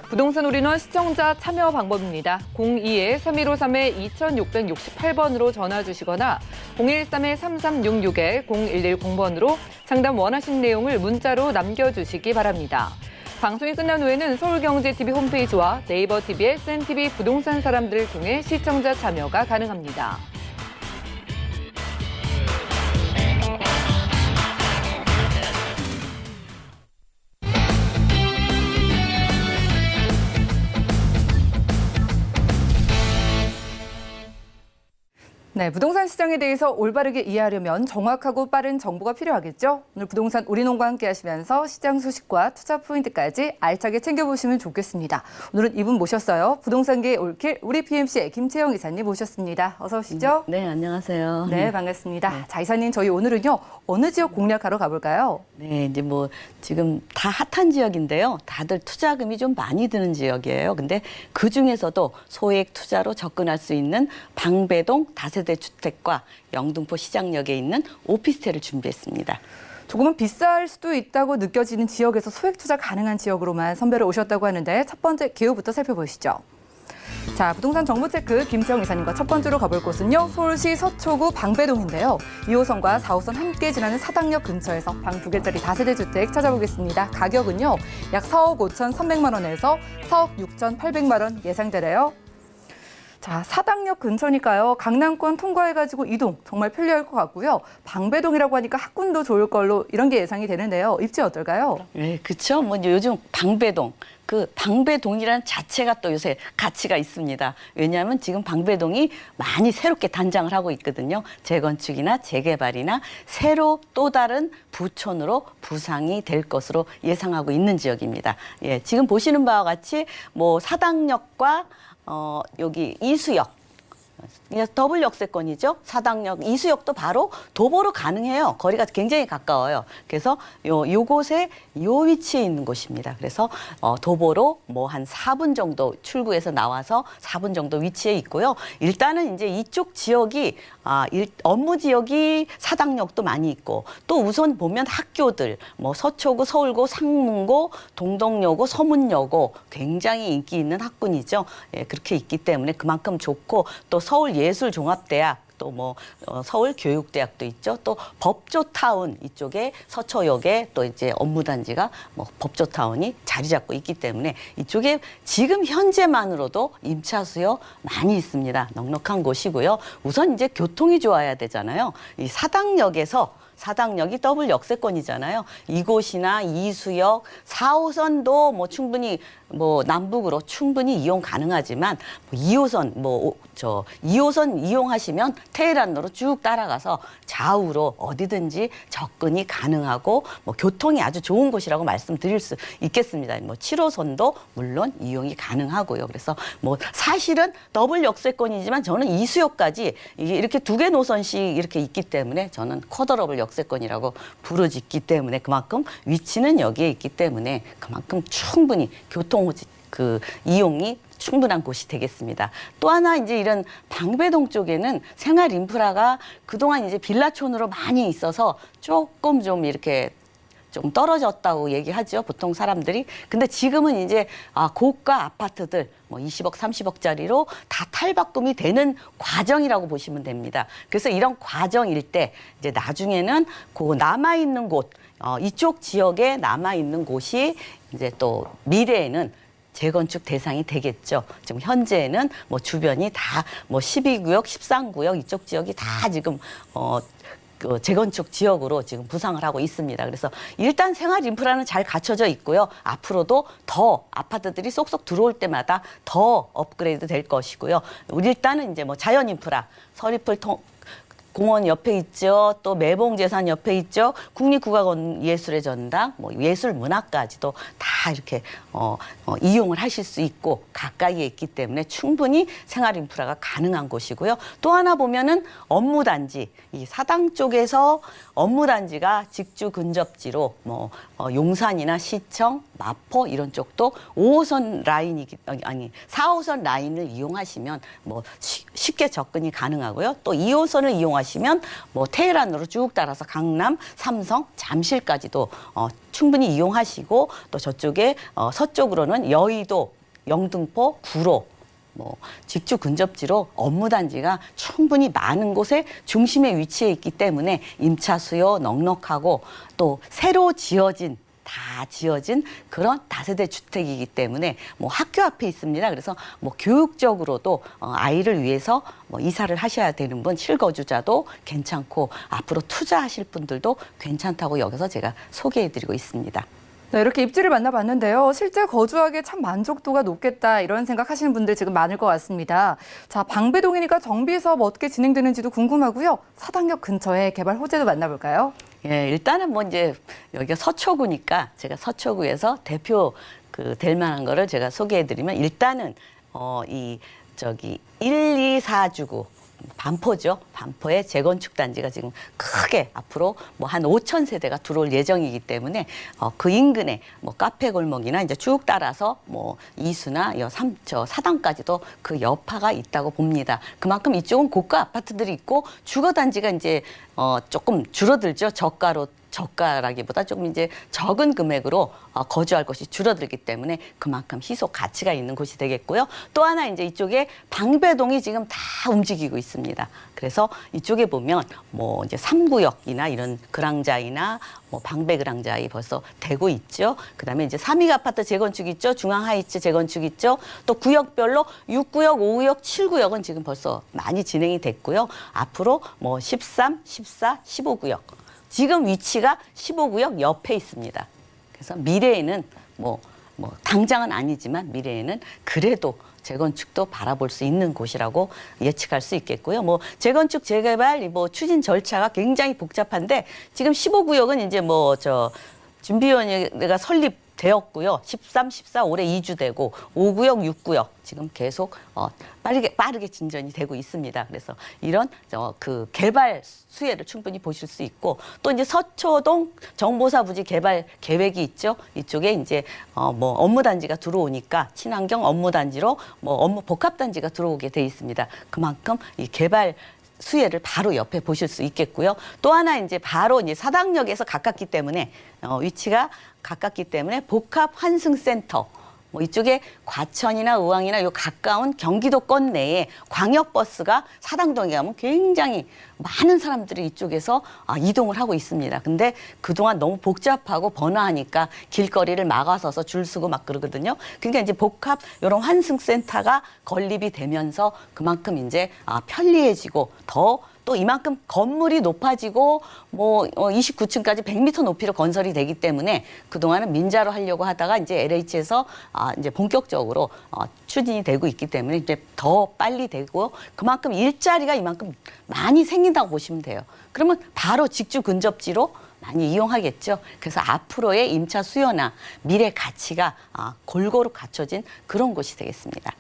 Speaker 2: 부동산 올인원 시청자 참여 방법입니다. 02-3153-2668번으로 전화 주시거나 013-3366-0110번으로 상담 원하신 내용을 문자로 남겨주시기 바랍니다. 방송이 끝난 후에는 서울경제TV 홈페이지와 네이버 TV의 센TV 부동산 사람들을 통해 시청자 참여가 가능합니다. 네, 부동산 시장에 대해서 올바르게 이해하려면 정확하고 빠른 정보가 필요하겠죠? 오늘 부동산 올인원과 함께 하시면서 시장 소식과 투자 포인트까지 알차게 챙겨보시면 좋겠습니다. 오늘은 이분 모셨어요. 부동산계의 올킬 우리 PMC의 김채영 이사님 모셨습니다. 어서 오시죠.
Speaker 4: 네, 안녕하세요.
Speaker 2: 네, 반갑습니다. 자, 이사님 저희 오늘은요. 어느 지역 공략하러 가볼까요?
Speaker 4: 네, 이제 뭐 지금 다 핫한 지역인데요. 다들 투자금이 좀 많이 드는 지역이에요. 근데 그중에서도 소액 투자로 접근할 수 있는 방배동 다세대 주택과 영등포 시장역에 있는 오피스텔을 준비했습니다.
Speaker 2: 조금은 비쌀 수도 있다고 느껴지는 지역에서 소액 투자 가능한 지역으로만 선별해 오셨다고 하는데 첫 번째 기후부터 살펴보시죠. 자, 부동산 정보체크 김채영 이사님과 첫 번째로 가볼 곳은요. 서울시 서초구 방배동인데요. 2호선과 4호선 함께 지나는 사당역 근처에서 방 2개짜리 다세대 주택 찾아보겠습니다. 가격은요. 약 4억 5,300만 원에서 4억 6,800만 원 예상되래요. 자, 사당역 근처니까요. 강남권 통과해가지고 이동 정말 편리할 것 같고요. 방배동이라고 하니까 학군도 좋을 걸로 이런 게 예상이 되는데요. 입지 어떨까요?
Speaker 4: 네, 그렇죠. 뭐 요즘 방배동, 그 방배동이라는 자체가 또 요새 가치가 있습니다. 왜냐하면 지금 방배동이 많이 새롭게 단장을 하고 있거든요. 재건축이나 재개발이나 새로 또 다른 부촌으로 부상이 될 것으로 예상하고 있는 지역입니다. 예, 지금 보시는 바와 같이 뭐 사당역과 여기 이수역, 더블 역세권이죠. 사당역, 이수역도 바로 도보로 가능해요. 거리가 굉장히 가까워요. 그래서 요곳에 요 위치에 있는 곳입니다. 그래서 도보로 뭐 한 4분 정도 출구에서 나와서 4분 정도 위치에 있고요. 일단은 이제 이쪽 지역이 업무 지역이 사당역도 많이 있고 또 우선 보면 학교들 뭐 서초구, 서울고, 상문고, 동덕여고, 서문여고 굉장히 인기 있는 학군이죠. 예, 그렇게 있기 때문에 그만큼 좋고 또 서울예술종합대학 또 뭐 서울교육대학도 있죠. 또 법조타운 이쪽에 서초역에 또 이제 업무단지가 뭐 법조타운이 자리 잡고 있기 때문에 이쪽에 지금 현재만으로도 임차 수요 많이 있습니다. 넉넉한 곳이고요. 우선 이제 교통이 좋아야 되잖아요. 이 사당역이 더블 역세권이잖아요. 이곳이나 이수역, 4호선도 뭐 충분히 뭐 남북으로 충분히 이용 가능하지만 2호선 이용하시면 테헤란로로 쭉 따라가서 좌우로 어디든지 접근이 가능하고 뭐 교통이 아주 좋은 곳이라고 말씀드릴 수 있겠습니다. 뭐 7호선도 물론 이용이 가능하고요. 그래서 뭐 사실은 더블 역세권이지만 저는 이수역까지 이렇게 2개 노선씩 이렇게 있기 때문에 저는 쿼더러블 역세권이라고 부르짖기 때문에 그만큼 위치는 여기에 있기 때문에 그만큼 충분히 교통 이용이 충분한 곳이 되겠습니다. 또 하나 이제 이런 방배동 쪽에는 생활 인프라가 그동안 이제 빌라촌으로 많이 있어서 조금 좀 이렇게 좀 떨어졌다고 얘기하죠. 보통 사람들이. 근데 지금은 이제 고가 아파트들 뭐 20억, 30억짜리로 다 탈바꿈이 되는 과정이라고 보시면 됩니다. 그래서 이런 과정일 때 이제 나중에는 그 남아있는 곳, 이쪽 지역에 남아있는 곳이 이제 또 미래에는 재건축 대상이 되겠죠. 지금 현재는 뭐 주변이 다 뭐 12구역, 13구역 이쪽 지역이 다 지금 그 재건축 지역으로 지금 부상을 하고 있습니다. 그래서 일단 생활 인프라는 잘 갖춰져 있고요. 앞으로도 더 아파트들이 쏙쏙 들어올 때마다 더 업그레이드 될 것이고요. 우리 일단은 이제 뭐 자연 인프라, 서리풀 공원 옆에 있죠. 또 매봉재산 옆에 있죠. 국립국악원 예술의 전당, 뭐 예술문화까지도 다 이렇게 이용을 하실 수 있고 가까이에 있기 때문에 충분히 생활 인프라가 가능한 곳이고요. 또 하나 보면은 업무단지, 이 사당 쪽에서 업무단지가 직주 근접지로 뭐 용산이나 시청, 마포 이런 쪽도 5호선 라인이기 아니 4호선 라인을 이용하시면 뭐 쉽게 접근이 가능하고요. 또 2호선을 이용하시면 뭐 테헤란으로 쭉 따라서 강남, 삼성, 잠실까지도 충분히 이용하시고 또 저쪽에 서쪽으로는 여의도, 영등포, 구로 뭐 직주 근접지로 업무단지가 충분히 많은 곳에 중심에 위치해 있기 때문에 임차 수요 넉넉하고 또 새로 다 지어진 그런 다세대 주택이기 때문에 뭐 학교 앞에 있습니다. 그래서 뭐 교육적으로도 아이를 위해서 뭐 이사를 하셔야 되는 분, 실거주자도 괜찮고 앞으로 투자하실 분들도 괜찮다고 여기서 제가 소개해드리고 있습니다.
Speaker 2: 네, 이렇게 입지를 만나봤는데요. 실제 거주하기에 참 만족도가 높겠다 이런 생각하시는 분들 지금 많을 것 같습니다. 자, 방배동이니까 정비 사업 어떻게 진행되는지도 궁금하고요. 사당역 근처에 개발 호재도 만나볼까요?
Speaker 4: 예, 일단은 뭐 이제 여기가 서초구니까 제가 서초구에서 대표 될 만한 거를 제가 소개해드리면 일단은 이 1, 2, 4주구 반포죠. 반포의 재건축 단지가 지금 크게 앞으로 뭐 한 5천 세대가 들어올 예정이기 때문에 그 인근에 뭐 카페 골목이나 이제 쭉 따라서 뭐 이수나 저 사당까지도 그 여파가 있다고 봅니다. 그만큼 이쪽은 고가 아파트들이 있고 주거 단지가 이제 조금 줄어들죠. 저가라기보다 조금 이제 적은 금액으로 거주할 것이 줄어들기 때문에 그만큼 희소 가치가 있는 곳이 되겠고요. 또 하나 이제 이쪽에 방배동이 지금 다 움직이고 있습니다. 그래서 이쪽에 보면 뭐 이제 3구역이나 이런 그랑자이나 뭐 방배그랑자이 벌써 되고 있죠. 그다음에 이제 3익 아파트 재건축 있죠. 중앙하이츠 재건축 있죠. 또 구역별로 6구역, 5구역, 7구역은 지금 벌써 많이 진행이 됐고요. 앞으로 뭐 13, 14, 15구역. 지금 위치가 15구역 옆에 있습니다. 그래서 미래에는 뭐 당장은 아니지만 미래에는 그래도 재건축도 바라볼 수 있는 곳이라고 예측할 수 있겠고요. 뭐 재건축 재개발 뭐 추진 절차가 굉장히 복잡한데 지금 15구역은 이제 준비위원회가 설립되었고요. 13, 14 올해 2주 되고 5구역, 6구역 지금 계속 빠르게 진전이 되고 있습니다. 그래서 이런 그 개발 수혜를 충분히 보실 수 있고 또 이제 서초동 정보사 부지 개발 계획이 있죠. 이쪽에 이제 뭐 업무단지가 들어오니까 친환경 업무단지로 뭐 업무 복합단지가 들어오게 돼 있습니다. 그만큼 이 개발 수혜를 바로 옆에 보실 수 있겠고요. 또 하나 이제 바로 이제 사당역에서 가깝기 때문에 위치가 가깝기 때문에 복합 환승센터 뭐 이쪽에 과천이나 의왕이나 요 가까운 경기도권 내에 광역버스가 사당동에 가면 굉장히 많은 사람들이 이쪽에서 이동을 하고 있습니다. 근데 그동안 너무 복잡하고 번화하니까 길거리를 막아서서 줄 서고 막 그러거든요. 그러니까 이제 복합 이런 환승센터가 건립이 되면서 그만큼 이제 편리해지고 또 이만큼 건물이 높아지고 뭐 29층까지 100m 높이로 건설이 되기 때문에 그동안은 민자로 하려고 하다가 이제 LH에서 이제 본격적으로 추진이 되고 있기 때문에 이제 더 빨리 되고 그만큼 일자리가 이만큼 많이 생긴다고 보시면 돼요. 그러면 바로 직주 근접지로 많이 이용하겠죠. 그래서 앞으로의 임차 수요나 미래 가치가 골고루 갖춰진 그런 곳이 되겠습니다.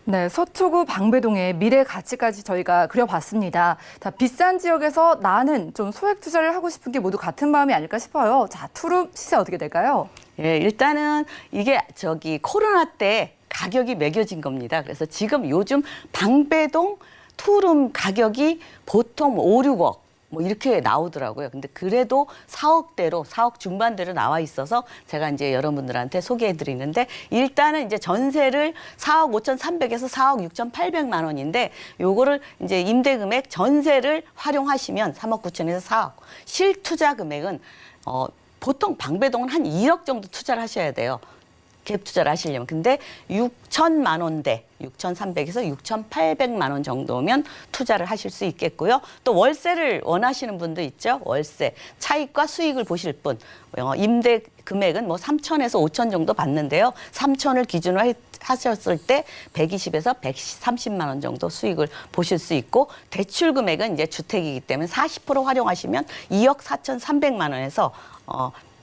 Speaker 2: 네, 서초구 방배동의 미래 가치까지 저희가 그려봤습니다. 자, 비싼 지역에서 나는 좀 소액 투자를 하고 싶은 게 모두 같은 마음이 아닐까 싶어요. 자, 투룸 시세 어떻게 될까요?
Speaker 4: 예, 일단은 이게 코로나 때 가격이 매겨진 겁니다. 그래서 지금 요즘 방배동 투룸 가격이 보통 5, 6억 뭐 이렇게 나오더라고요. 근데 그래도 4억대로 4억 중반대로 나와 있어서 제가 이제 여러분들한테 소개해 드리는데 일단은 이제 전세를 4억 5,300에서 4억 6,800만 원인데 요거를 이제 임대 금액 전세를 활용하시면 3억 9천에서 4억. 실투자 금액은 보통 방배동은 한 1억 정도 투자를 하셔야 돼요. 갭 투자를 하시려면. 근데 6천만 원대, 6,300에서 6,800만 원 정도면 투자를 하실 수 있겠고요. 또 월세를 원하시는 분도 있죠. 월세. 차익과 수익을 보실 분. 임대 금액은 뭐 3천에서 5천 정도 받는데요. 3천을 기준으로 하셨을 때 120에서 130만 원 정도 수익을 보실 수 있고, 대출 금액은 이제 주택이기 때문에 40% 활용하시면 2억 4,300만 원에서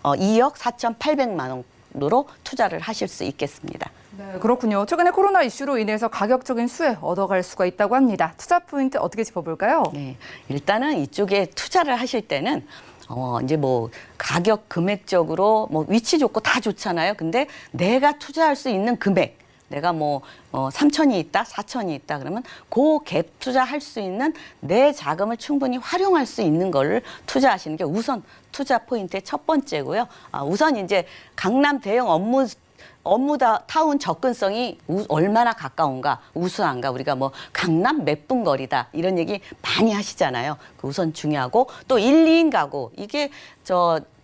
Speaker 4: 2억 4,800만 원으로 투자를 하실 수 있겠습니다.
Speaker 2: 네, 그렇군요. 최근에 코로나 이슈로 인해서 가격적인 수혜 얻어갈 수가 있다고 합니다. 투자 포인트 어떻게 짚어볼까요?
Speaker 4: 네, 일단은 이쪽에 투자를 하실 때는 이제 뭐 가격 금액적으로 뭐 위치 좋고 다 좋잖아요. 근데 내가 투자할 수 있는 금액, 내가 뭐 3천이 있다, 4천이 있다 그러면 그 갭 투자할 수 있는 내 자금을 충분히 활용할 수 있는 거를 투자하시는 게 우선 투자 포인트의 첫 번째고요. 우선 이제 강남 대형 타운 접근성이 얼마나 가까운가, 우수한가. 우리가 뭐 강남 몇 분 거리다 이런 얘기 많이 하시잖아요. 그 우선 중요하고, 또 1, 2인 가구, 이게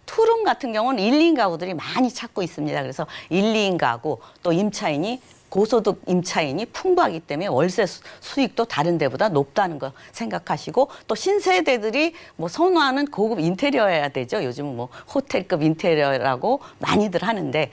Speaker 4: 투룸 같은 경우는 1, 2인 가구들이 많이 찾고 있습니다. 그래서 1, 2인 가구, 또 임차인이 고소득 임차인이 풍부하기 때문에 월세 수익도 다른 데보다 높다는 거 생각하시고, 또 신세대들이 뭐 선호하는 고급 인테리어여야 되죠. 요즘은 뭐 호텔급 인테리어라고 많이들 하는데,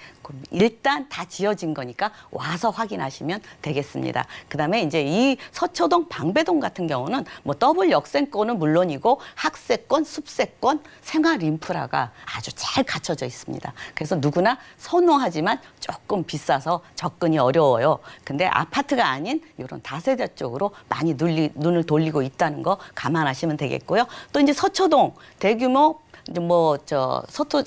Speaker 4: 일단 다 지어진 거니까 와서 확인하시면 되겠습니다. 그다음에 이제 이 서초동 방배동 같은 경우는 뭐 더블 역세권은 물론이고 학세권, 숲세권, 생활 인프라가 아주 잘 갖춰져 있습니다. 그래서 누구나 선호하지만 조금 비싸서 접근이 어려워요. 근데 아파트가 아닌 이런 다세대 쪽으로 많이 눈을 돌리고 있다는 거 감안하시면 되겠고요. 또 이제 서초동 대규모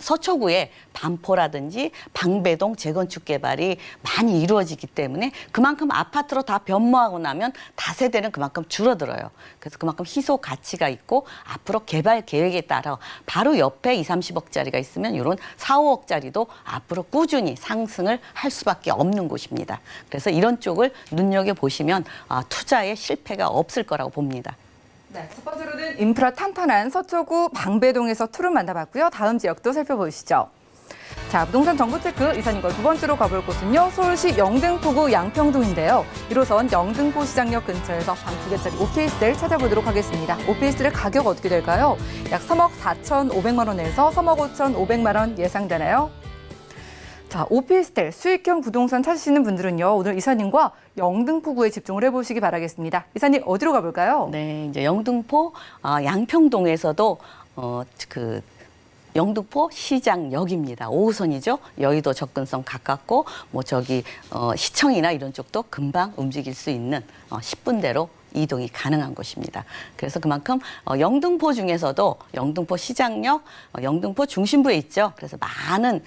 Speaker 4: 서초구에 반포라든지 방배동 재건축 개발이 많이 이루어지기 때문에 그만큼 아파트로 다 변모하고 나면 다세대는 그만큼 줄어들어요. 그래서 그만큼 희소 가치가 있고, 앞으로 개발 계획에 따라 바로 옆에 2, 30억짜리가 있으면 이런 4, 5억짜리도 앞으로 꾸준히 상승을 할 수밖에 없는 곳입니다. 그래서 이런 쪽을 눈여겨보시면 투자에 실패가 없을 거라고 봅니다.
Speaker 2: 네, 첫 번째로는 인프라 탄탄한 서초구 방배동에서 투룸 만나봤고요. 다음 지역도 살펴보시죠. 자, 부동산 정보체크 이사님과 두 번째로 가볼 곳은요. 서울시 영등포구 양평동인데요. 1호선 영등포 시장역 근처에서 방 2개짜리 오피스텔 찾아보도록 하겠습니다. 오피스텔의 가격 어떻게 될까요? 약 3억 4,500만 원에서 3억 5,500만 원 예상되나요? 자, 오피스텔 수익형 부동산 찾으시는 분들은요, 오늘 이사님과 영등포구에 집중을 해보시기 바라겠습니다. 이사님, 어디로 가볼까요?
Speaker 4: 네, 이제 영등포 양평동에서도 영등포 시장역입니다. 5호선이죠. 여의도 접근성 가깝고, 시청이나 이런 쪽도 금방 움직일 수 있는 10분대로 이동이 가능한 곳입니다. 그래서 그만큼 영등포 중에서도 영등포 시장역, 영등포 중심부에 있죠. 그래서 많은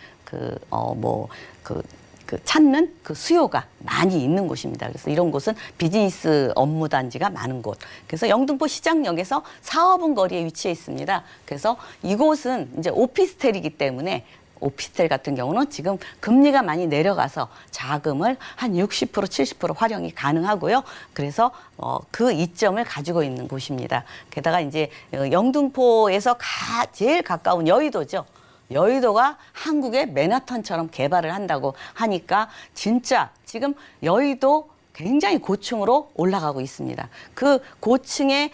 Speaker 4: 찾는 그 수요가 많이 있는 곳입니다. 그래서 이런 곳은 비즈니스 업무 단지가 많은 곳. 그래서 영등포 시장역에서 4, 5분 거리에 위치해 있습니다. 그래서 이곳은 이제 오피스텔이기 때문에, 오피스텔 같은 경우는 지금 금리가 많이 내려가서 자금을 한 60%, 70% 활용이 가능하고요. 그래서 그 이점을 가지고 있는 곳입니다. 게다가 이제 영등포에서 제일 가까운 여의도죠. 여의도가 한국의 맨하탄처럼 개발을 한다고 하니까 진짜 지금 여의도 굉장히 고층으로 올라가고 있습니다. 그 고층에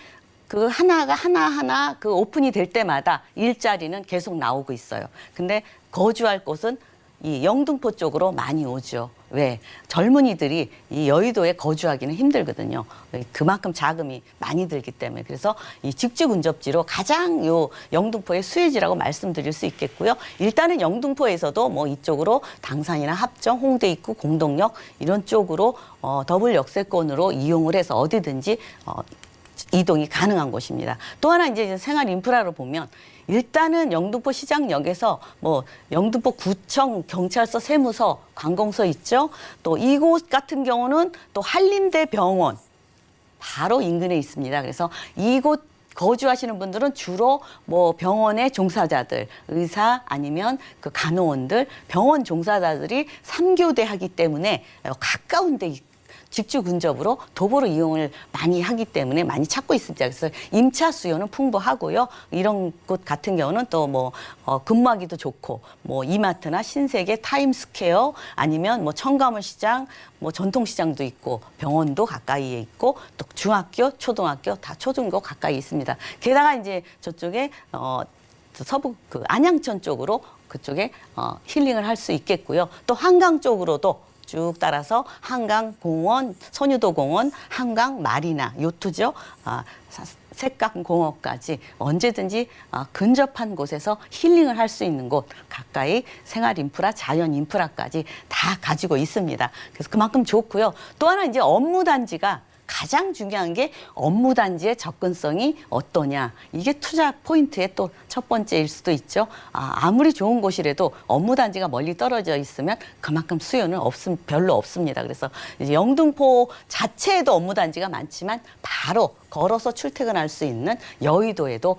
Speaker 4: 그 하나하나 그 오픈이 될 때마다 일자리는 계속 나오고 있어요. 근데 거주할 곳은 이 영등포 쪽으로 많이 오죠. 왜? 젊은이들이 이 여의도에 거주하기는 힘들거든요. 그만큼 자금이 많이 들기 때문에. 그래서 이 직주근접지로 가장 영등포의 수혜지라고 말씀드릴 수 있겠고요. 일단은 영등포에서도 뭐 이쪽으로 당산이나 합정, 홍대 입구, 공동역 이런 쪽으로 더블 역세권으로 이용을 해서 어디든지 이동이 가능한 곳입니다. 또 하나 이제 생활 인프라로 보면, 일단은 영등포 시장역에서 영등포 구청, 경찰서, 세무서, 관공서 있죠. 또 이곳 같은 경우는 또 한림대 병원 바로 인근에 있습니다. 그래서 이곳 거주하시는 분들은 주로 병원의 종사자들, 의사 아니면 그 간호원들, 병원 종사자들이 3교대 하기 때문에 가까운 데 직주 근접으로 도보로 이용을 많이 하기 때문에 많이 찾고 있습니다. 그래서 임차 수요는 풍부하고요. 이런 곳 같은 경우는 또 뭐 근무하기도 좋고 뭐 이마트나 신세계, 타임스퀘어 아니면 뭐 청가물 시장, 뭐 전통시장도 있고 병원도 가까이에 있고 또 중학교, 초등학교 다 초중고 가까이 있습니다. 게다가 이제 저쪽에 서부 그 안양천 쪽으로 그쪽에 힐링을 할 수 있겠고요. 또 한강 쪽으로도 쭉 따라서 한강공원, 선유도공원, 한강 마리나, 요트죠. 색강공원까지 언제든지 근접한 곳에서 힐링을 할 수 있는 곳 가까이 생활 인프라, 자연 인프라까지 다 가지고 있습니다. 그래서 그만큼 좋고요. 또 하나 이제 업무 단지가 가장 중요한 게 업무 단지의 접근성이 어떠냐. 이게 투자 포인트의 또 첫 번째일 수도 있죠. 아무리 좋은 곳이라도 업무 단지가 멀리 떨어져 있으면 그만큼 수요는 별로 없습니다. 그래서 이제 영등포 자체에도 업무 단지가 많지만 바로 걸어서 출퇴근할 수 있는 여의도에도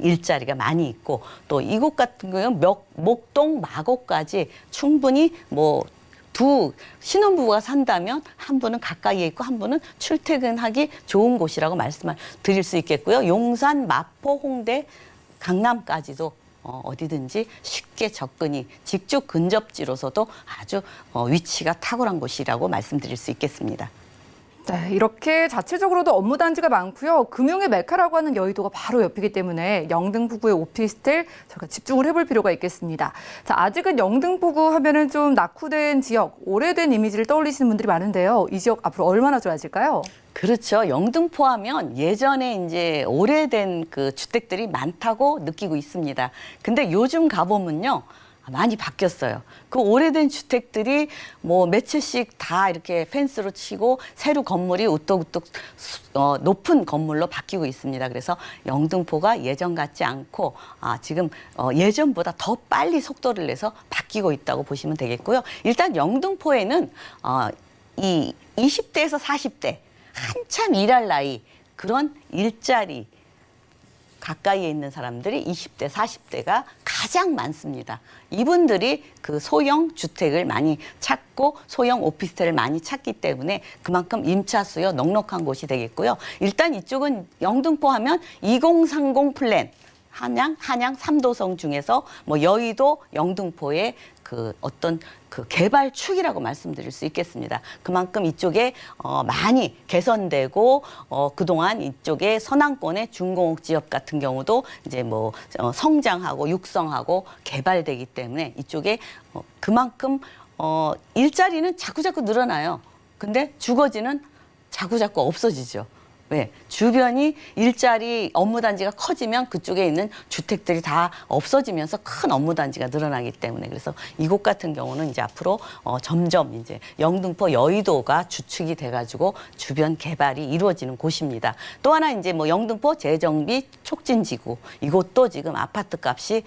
Speaker 4: 일자리가 많이 있고 또 이곳 같은 경우는 목동, 마곡까지 충분히 뭐 두 신혼부부가 산다면 한 분은 가까이에 있고 한 분은 출퇴근하기 좋은 곳이라고 말씀을 드릴 수 있겠고요. 용산, 마포, 홍대, 강남까지도 어디든지 쉽게 접근이 직주 근접지로서도 아주 위치가 탁월한 곳이라고 말씀드릴 수 있겠습니다.
Speaker 2: 네, 이렇게 자체적으로도 업무 단지가 많고요. 금융의 메카라고 하는 여의도가 바로 옆이기 때문에 영등포구의 오피스텔 저희가 집중을 해볼 필요가 있겠습니다. 자, 아직은 영등포구 하면은 좀 낙후된 지역, 오래된 이미지를 떠올리시는 분들이 많은데요. 이 지역 앞으로 얼마나 좋아질까요?
Speaker 4: 그렇죠. 영등포 하면 예전에 이제 오래된 그 주택들이 많다고 느끼고 있습니다. 근데 요즘 가보면요. 많이 바뀌었어요. 그 오래된 주택들이 뭐 몇 채씩 다 이렇게 펜스로 치고 새로 건물이 우뚝우뚝 높은 건물로 바뀌고 있습니다. 그래서 영등포가 예전 같지 않고 지금 예전보다 더 빨리 속도를 내서 바뀌고 있다고 보시면 되겠고요. 일단 영등포에는 이 20대에서 40대 한참 일할 나이 그런 일자리 가까이에 있는 사람들이 20대, 40대가 가장 많습니다. 이분들이 그 소형 주택을 많이 찾고 소형 오피스텔을 많이 찾기 때문에 그만큼 임차 수요 넉넉한 곳이 되겠고요. 일단 이쪽은 영등포 하면 2030 플랜, 한양 3도성 중에서 뭐 여의도, 영등포의 그 어떤 그 개발축이라고 말씀드릴 수 있겠습니다. 그만큼 이쪽에 많이 개선되고 그동안 이쪽에 서남권의 중공업 지역 같은 경우도 이제 뭐 성장하고 육성하고 개발되기 때문에 이쪽에 그만큼 일자리는 자꾸자꾸 늘어나요. 근데 주거지는 자꾸자꾸 없어지죠. 왜? 주변이 일자리 업무단지가 커지면 그쪽에 있는 주택들이 다 없어지면서 큰 업무단지가 늘어나기 때문에 그래서 이곳 같은 경우는 이제 앞으로 점점 이제 영등포 여의도가 주축이 돼가지고 주변 개발이 이루어지는 곳입니다. 또 하나 이제 뭐 영등포 재정비 촉진지구 이곳도 지금 아파트 값이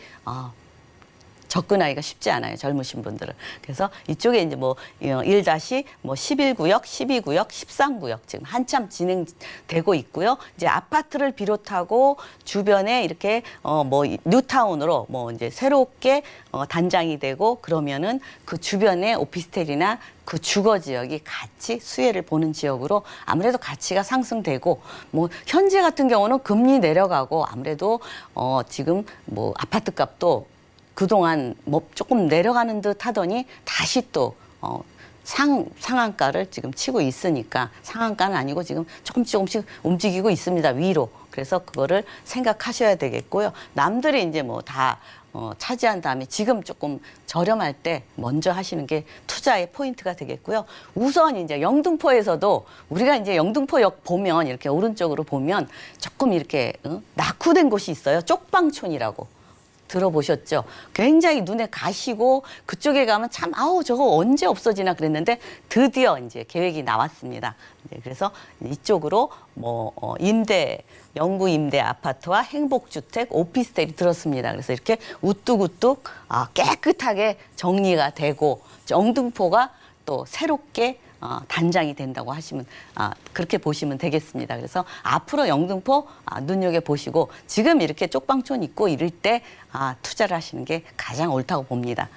Speaker 4: 접근하기가 쉽지 않아요. 젊으신 분들은. 그래서 이쪽에 이제 뭐 11구역, 12구역, 13구역 지금 한참 진행되고 있고요. 이제 아파트를 비롯하고 주변에 이렇게 뭐 뉴타운으로 뭐 이제 새롭게 단장이 되고 그러면은 그 주변에 오피스텔이나 그 주거 지역이 같이 수혜를 보는 지역으로 아무래도 가치가 상승되고 뭐 현재 같은 경우는 금리 내려가고 아무래도 지금 뭐 아파트 값도 그동안 뭐 조금 내려가는 듯 하더니 다시 또 상한가를 지금 치고 있으니까 상한가는 아니고 지금 조금씩 움직이고 있습니다. 위로. 그래서 그거를 생각하셔야 되겠고요. 남들이 이제 뭐 다 차지한 다음에 지금 조금 저렴할 때 먼저 하시는 게 투자의 포인트가 되겠고요. 우선 이제 영등포에서도 우리가 이제 영등포역 보면 이렇게 오른쪽으로 보면 조금 이렇게 낙후된 곳이 있어요. 쪽방촌이라고. 들어보셨죠? 굉장히 눈에 가시고 그쪽에 가면 참 저거 언제 없어지나 그랬는데 드디어 이제 계획이 나왔습니다. 그래서 이쪽으로 뭐 영구 임대 아파트와 행복주택, 오피스텔이 들었습니다. 그래서 이렇게 우뚝우뚝 깨끗하게 정리가 되고 영등포가 또 새롭게 단장이 된다고 하시면 그렇게 보시면 되겠습니다. 그래서 앞으로 영등포 눈여겨 보시고 지금 이렇게 쪽방촌 있고 이럴 때 투자를 하시는 게 가장 옳다고 봅니다.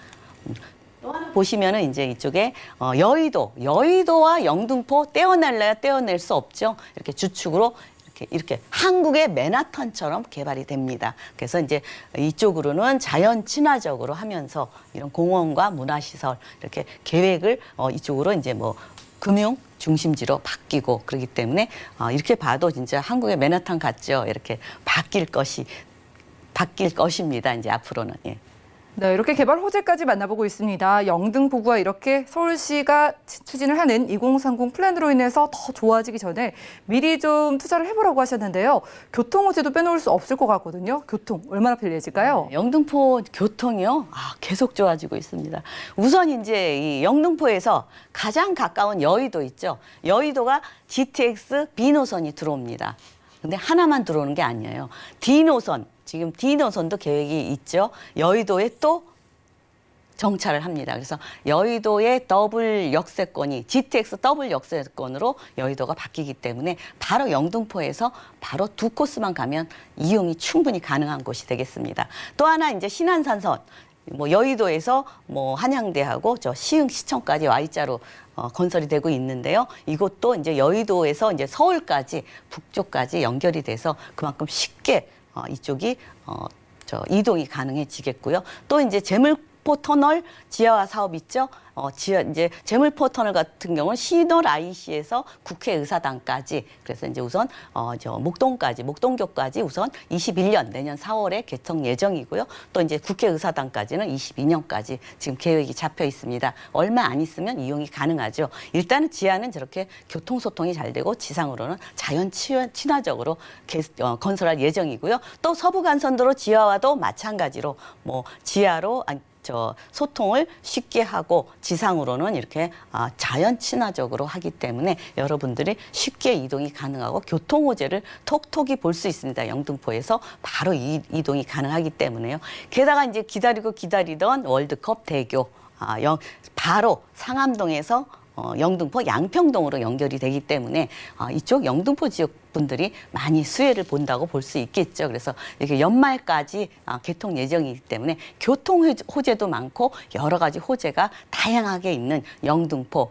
Speaker 4: 보시면은 이제 이쪽에 여의도와 영등포 떼어낼래야 떼어낼 수 없죠. 이렇게 주축으로 이렇게 한국의 맨하탄처럼 개발이 됩니다. 그래서 이제 이쪽으로는 자연 친화적으로 하면서 이런 공원과 문화시설 이렇게 계획을 이쪽으로 이제 뭐 금융 중심지로 바뀌고 그러기 때문에 이렇게 봐도 진짜 한국의 맨하탄 같죠. 이렇게 바뀔 것입니다. 이제 앞으로는. 예.
Speaker 2: 네, 이렇게 개발 호재까지 만나보고 있습니다. 영등포구가 이렇게 서울시가 추진을 하는 2030 플랜으로 인해서 더 좋아지기 전에 미리 좀 투자를 해보라고 하셨는데요. 교통 호재도 빼놓을 수 없을 것 같거든요. 교통 얼마나 편리해질까요?
Speaker 4: 영등포 교통이요? 계속 좋아지고 있습니다. 우선 이제 이 영등포에서 가장 가까운 여의도 있죠. 여의도가 GTX B 노선이 들어옵니다. 근데 하나만 들어오는 게 아니에요. D 노선, 지금 D 노선도 계획이 있죠. 여의도에 또 정차를 합니다. 그래서 여의도의 더블 역세권이 GTX 더블 역세권으로 여의도가 바뀌기 때문에 바로 영등포에서 바로 두 코스만 가면 이용이 충분히 가능한 곳이 되겠습니다. 또 하나 이제 신안산선, 뭐 여의도에서 뭐 한양대하고 저 시흥시청까지 Y자로 건설이 되고 있는데요. 이것도 이제 여의도에서 이제 서울까지 북쪽까지 연결이 돼서 그만큼 쉽게 이쪽이 이동이 가능해지겠고요. 또 이제 제물포 터널 지하화 사업 있죠. 이제 제물포 터널 같은 경우는 신월 IC에서 국회의사당까지 그래서 이제 우선 목동교까지 우선 21년 내년 4월에 개통 예정이고요. 또 이제 국회의사당까지는 22년까지 지금 계획이 잡혀 있습니다. 얼마 안 있으면 이용이 가능하죠. 일단은 지하는 저렇게 교통소통이 잘 되고 지상으로는 자연 친화적으로 건설할 예정이고요. 또 서부간선도로 지하와도 마찬가지로 뭐 지하로 소통을 쉽게 하고 지상으로는 이렇게 자연 친화적으로 하기 때문에 여러분들이 쉽게 이동이 가능하고 교통 호재를 톡톡히 볼 수 있습니다. 영등포에서 바로 이동이 가능하기 때문에요. 게다가 이제 기다리던 월드컵 대교 바로 상암동에서 영등포 양평동으로 연결이 되기 때문에 이쪽 영등포 지역 분들이 많이 수혜를 본다고 볼 수 있겠죠. 그래서 이렇게 연말까지 개통 예정이기 때문에 교통 호재도 많고 여러 가지 호재가 다양하게 있는 영등포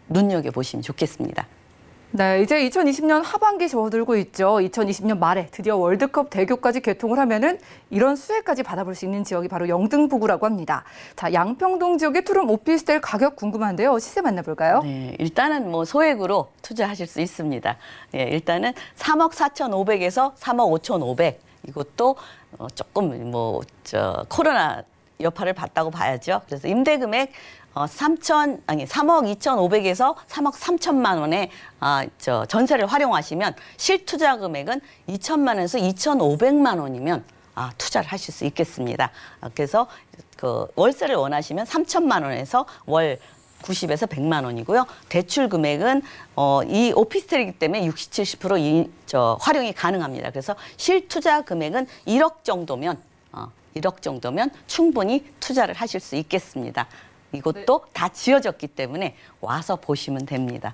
Speaker 4: 눈여겨보시면 좋겠습니다.
Speaker 2: 네, 이제 2020년 하반기 접어들고 있죠. 2020년 말에 드디어 월드컵 대교까지 개통을 하면은 이런 수혜까지 받아볼 수 있는 지역이 바로 영등포구라고 합니다. 자, 양평동 지역의 투룸 오피스텔 가격 궁금한데요. 시세 만나볼까요?
Speaker 4: 네, 일단은 뭐 소액으로 투자하실 수 있습니다. 예, 일단은 3억 4,500에서 3억 5,500 이것도 조금 코로나 여파를 봤다고 봐야죠. 그래서 임대 금액 3억 2,500에서 3억 3천만 원에 전세를 활용하시면 실투자 금액은 2천만 원에서 2,500만 원이면 투자를 하실 수 있겠습니다. 그래서 그 월세를 원하시면 3천만 원에서 월 90에서 100만 원이고요. 대출 금액은 이 오피스텔이기 때문에 60, 70% 활용이 가능합니다. 그래서 실투자 금액은 1억 정도면 충분히 투자를 하실 수 있겠습니다. 이것도 다 지어졌기 때문에 와서 보시면 됩니다.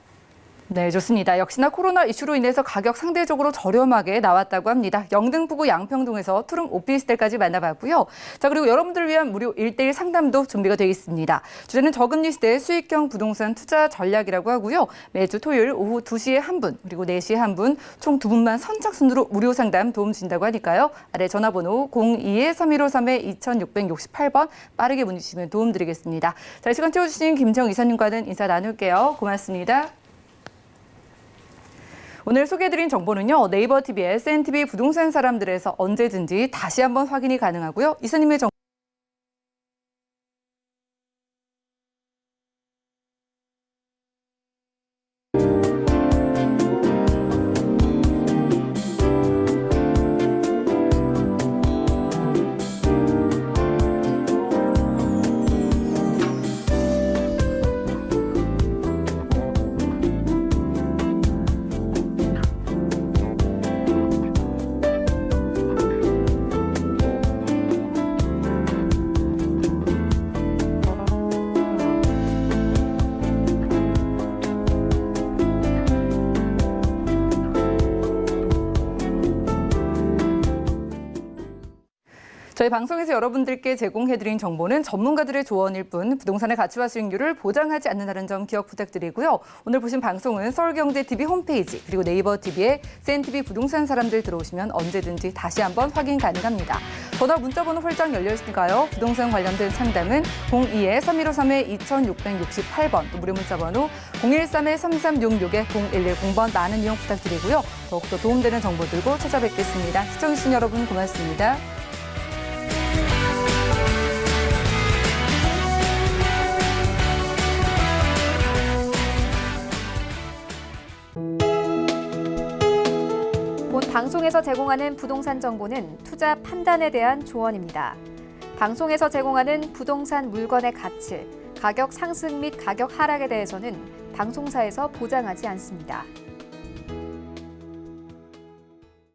Speaker 2: 네, 좋습니다. 역시나 코로나 이슈로 인해서 가격 상대적으로 저렴하게 나왔다고 합니다. 영등포구 양평동에서 투룸 오피스텔까지 만나봤고요. 자, 그리고 여러분들을 위한 무료 1:1 상담도 준비가 되어 있습니다. 주제는 저금리 시대의 수익형 부동산 투자 전략이라고 하고요. 매주 토요일 오후 2시에 한 분, 그리고 4시에 한 분, 총 2분만 선착순으로 무료 상담 도움 주신다고 하니까요. 아래 전화번호 02-3153-2668번 빠르게 문의 주시면 도움 드리겠습니다. 자, 이 시간 채워주신 김정 이사님과는 인사 나눌게요. 고맙습니다. 오늘 소개해드린 정보는요. 네이버 TV, SNTV 부동산 사람들에서 언제든지 다시 한번 확인이 가능하고요. 이사님의 정보 저희 방송에서 여러분들께 제공해드린 정보는 전문가들의 조언일 뿐 부동산의 가치와 수익률을 보장하지 않는다는 점 기억 부탁드리고요. 오늘 보신 방송은 서울경제TV 홈페이지 그리고 네이버 TV에 CNTV 부동산 사람들 들어오시면 언제든지 다시 한번 확인 가능합니다. 전화 문자번호 홀짝 열려 있으니까요. 부동산 관련된 상담은 02-3153-2668번 또 무료 문자번호 013-3366-0110번 많은 이용 부탁드리고요. 더욱더 도움되는 정보 들고 찾아뵙겠습니다. 시청해주신 여러분 고맙습니다.
Speaker 1: 본 방송에서 제공하는 부동산 정보는 투자 판단에 대한 조언입니다. 방송에서 제공하는 부동산 물건의 가치, 가격 상승 및 가격 하락에 대해서는 방송사에서 보장하지 않습니다.